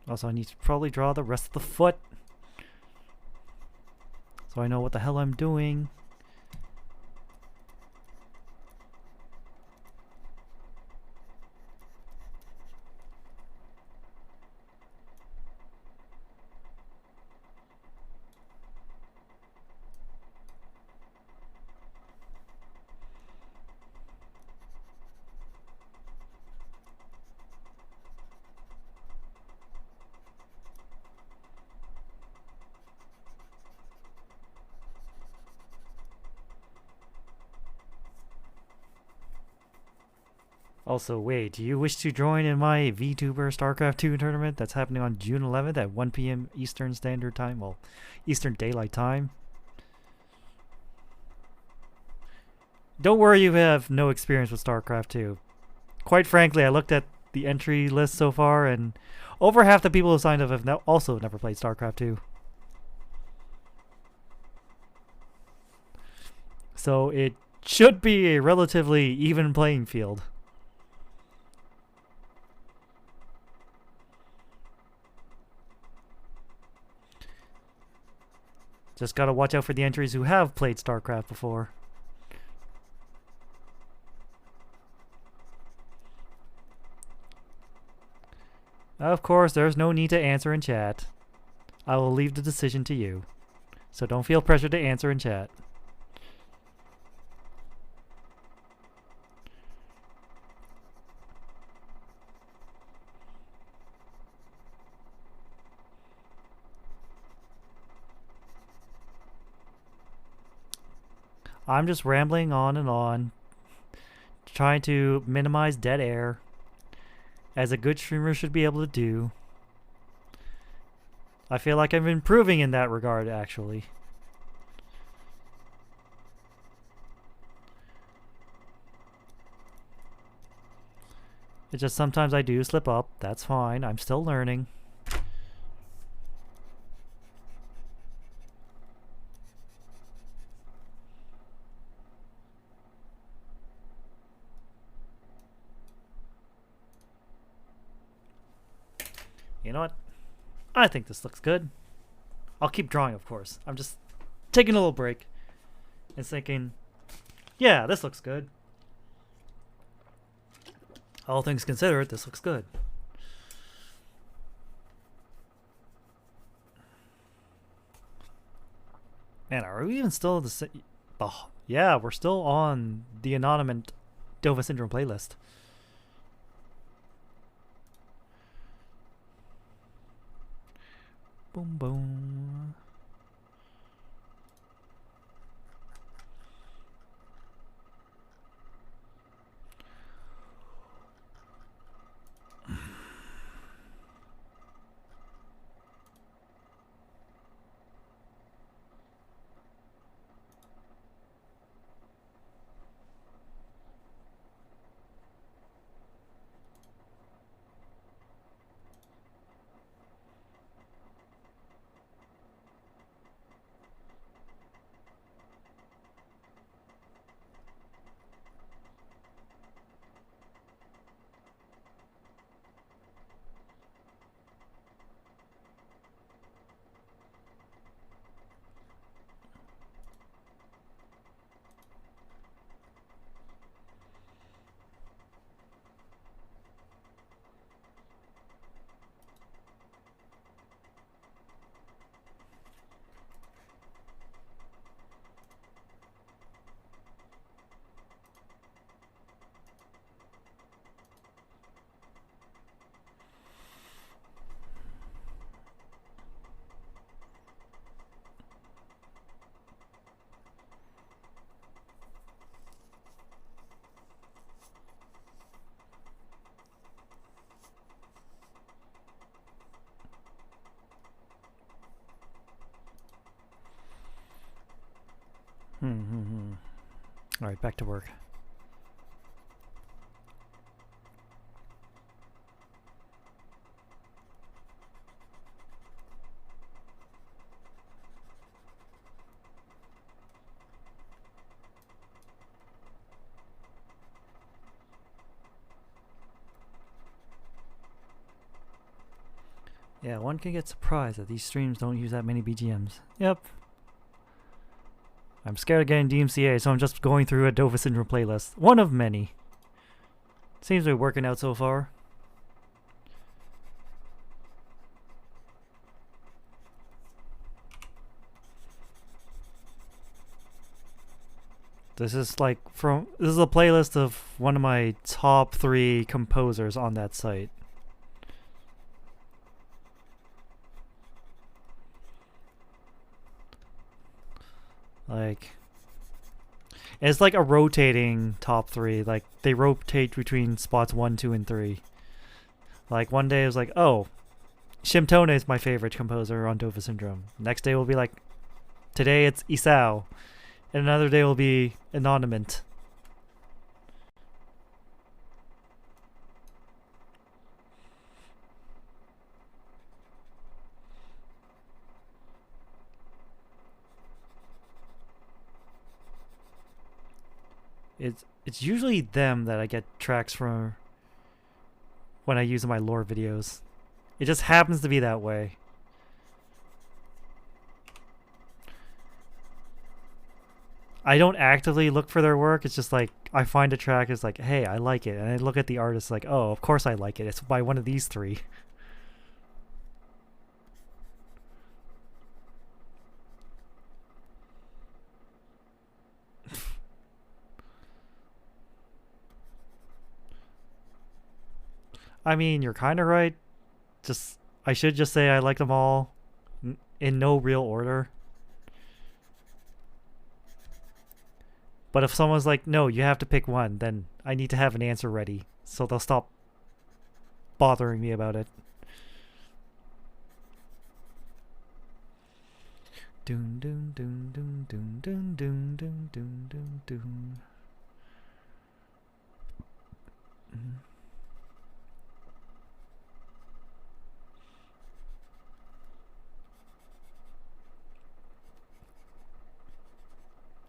Also, I need to probably draw the rest of the foot, so I know what the hell I'm doing. Also, wait, do you wish to join in my VTuber StarCraft 2 tournament that's happening on June 11th at 1 p.m. Eastern Standard Time? Well, Eastern Daylight Time. Don't worry, you have no experience with StarCraft 2. Quite frankly, I looked at the entry list so far, and over half the people who signed up have also never played StarCraft 2. So it should be a relatively even playing field. Just gotta watch out for the entries who have played StarCraft before. Of course, there's no need to answer in chat. I will leave the decision to you. So don't feel pressure to answer in chat. I'm just rambling on and on, trying to minimize dead air, as a good streamer should be able to do. I feel like I'm improving in that regard, actually. It's just sometimes I do slip up. That's fine. I'm still learning. You know what? I think this looks good. I'll keep drawing, of course. I'm just taking a little break and thinking, yeah, this looks good. All things considered, this looks good. Man, are we even still the same? Oh, yeah, we're still on the anonymous Dova Syndrome playlist. Boom, boom. All right, back to work. Yeah, one can get surprised that these streams don't use that many BGMs. Yep. I'm scared of getting DMCA, so I'm just going through a Dova Syndrome playlist. One of many. Seems to be working out so far. This is a playlist of one of my top 3 composers on that site. Like, it's like a rotating top 3. Like, they rotate between spots 1, 2, and 3. Like, one day it was like, oh, Shimtone is my favorite composer on Dova Syndrome. Next day will be like, today it's Isao. And another day will be Anonymant. It's usually them that I get tracks from when I use in my lore videos. It just happens to be that way. I don't actively look for their work. It's just like I find a track, it's like, hey, I like it. And I look at the artist like, oh, of course I like it. It's by one of these 3. I mean, you're kind of right. I should just say I like them all in no real order. But if someone's like, no, you have to pick one, then I need to have an answer ready. So they'll stop bothering me about it. Doom doom doom doom doom doom doom doom doom doom doom.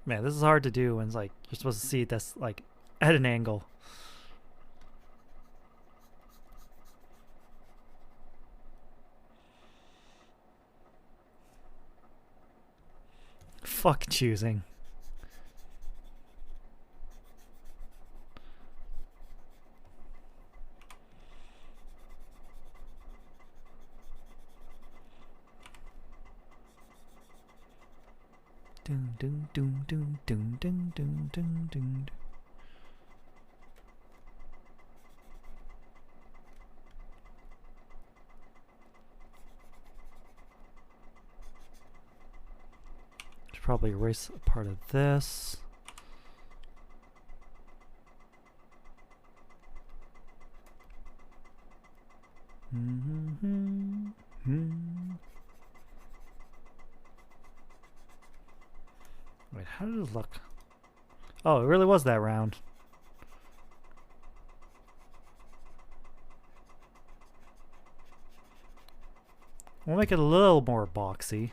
Man, this is hard to do when it's like you're supposed to see this like at an angle. Fuck choosing. Dun dun dun dun dun dun dun dun dun. Should probably erase a part of this. Wait, how did it look? Oh, it really was that round. We'll make it a little more boxy.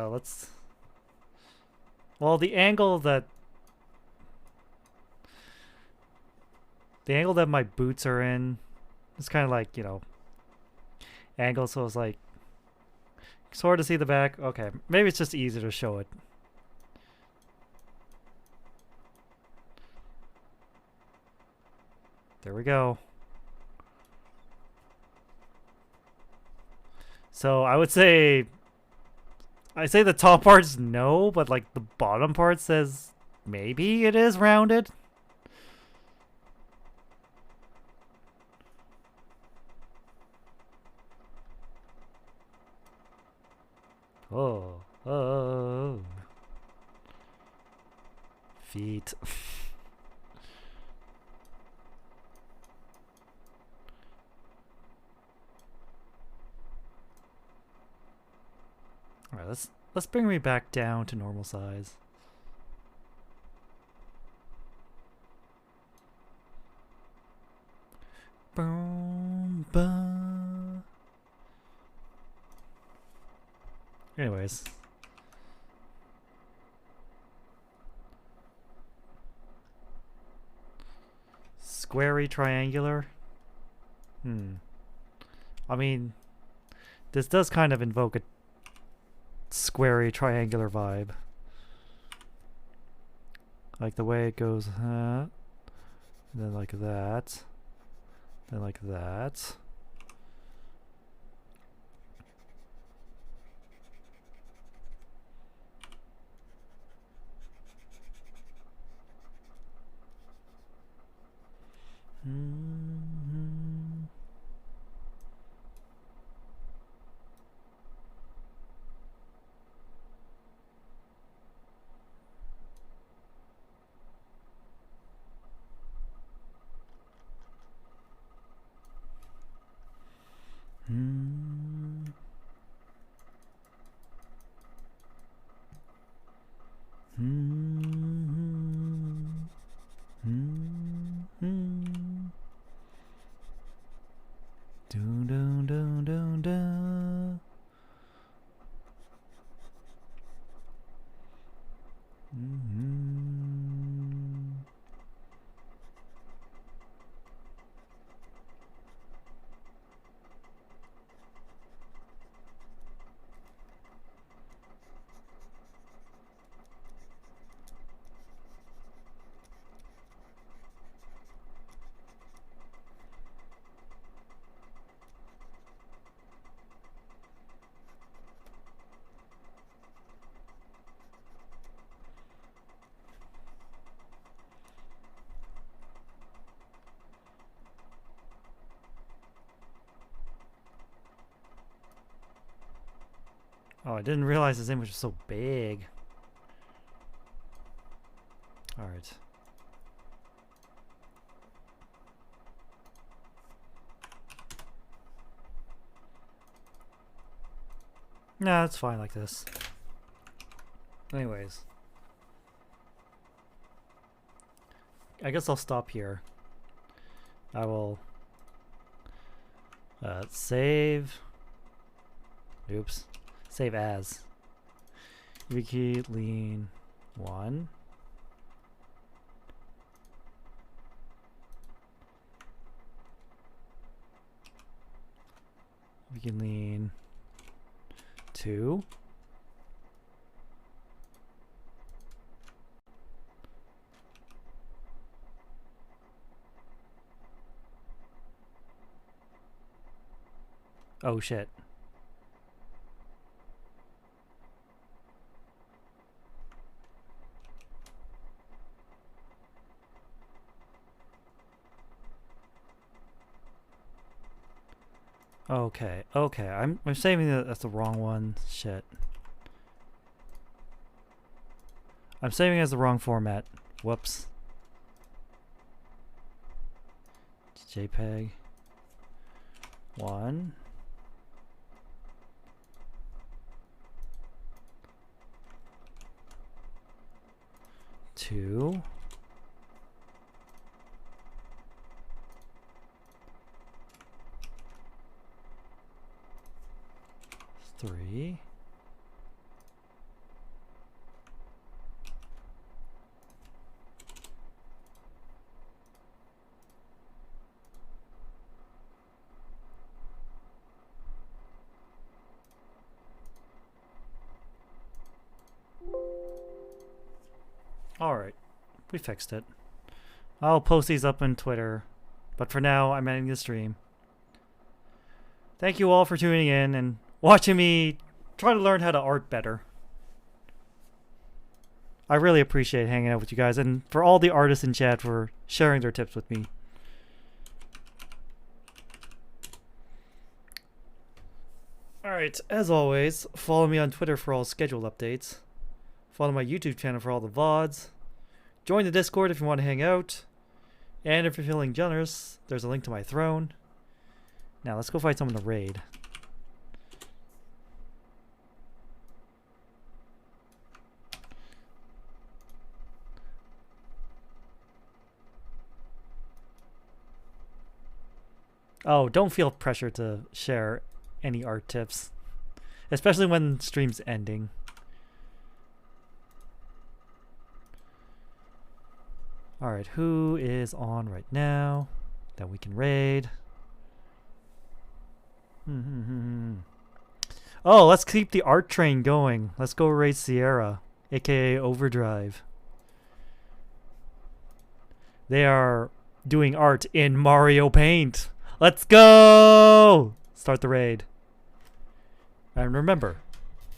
Let's... Well, the angle that my boots are in, it's kind of like, you know, angle, so it's like sort of see the back. Okay, maybe it's just easier to show it. There we go. So I would say, I say the top part's no, but like the bottom part says maybe it is rounded. Oh, oh, feet. All right, let's bring me back down to normal size. Boom, boom. Anyways. Squarey triangular? I mean, this does kind of invoke a squarey triangular vibe. Like the way it goes, then like that. Then like that. Oh, I didn't realize his image was so big. Alright. Nah, it's fine like this. Anyways. I guess I'll stop here. I will save. Oops. Save as. Wiki lean 1. Wiki lean 2. Oh shit. Okay, okay. I'm saving that's the wrong one. Shit. I'm saving as the wrong format. Whoops. JPEG 1. Two. 3. Alright, we fixed it. I'll post these up on Twitter, but for now, I'm ending the stream. Thank you all for tuning in and watching me try to learn how to art better. I really appreciate hanging out with you guys, and for all the artists in chat for sharing their tips with me. Alright, as always, follow me on Twitter for all scheduled updates. Follow my YouTube channel for all the VODs. Join the Discord if you want to hang out. And if you're feeling generous, there's a link to my throne. Now let's go fight someone to raid. Oh, don't feel pressure to share any art tips. Especially when stream's ending. Alright, who is on right now that we can raid? Oh, let's keep the art train going. Let's go raid Sierra, aka Overdrive. They are doing art in Mario Paint. Let's go! Start the raid. And remember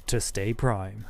to stay prime.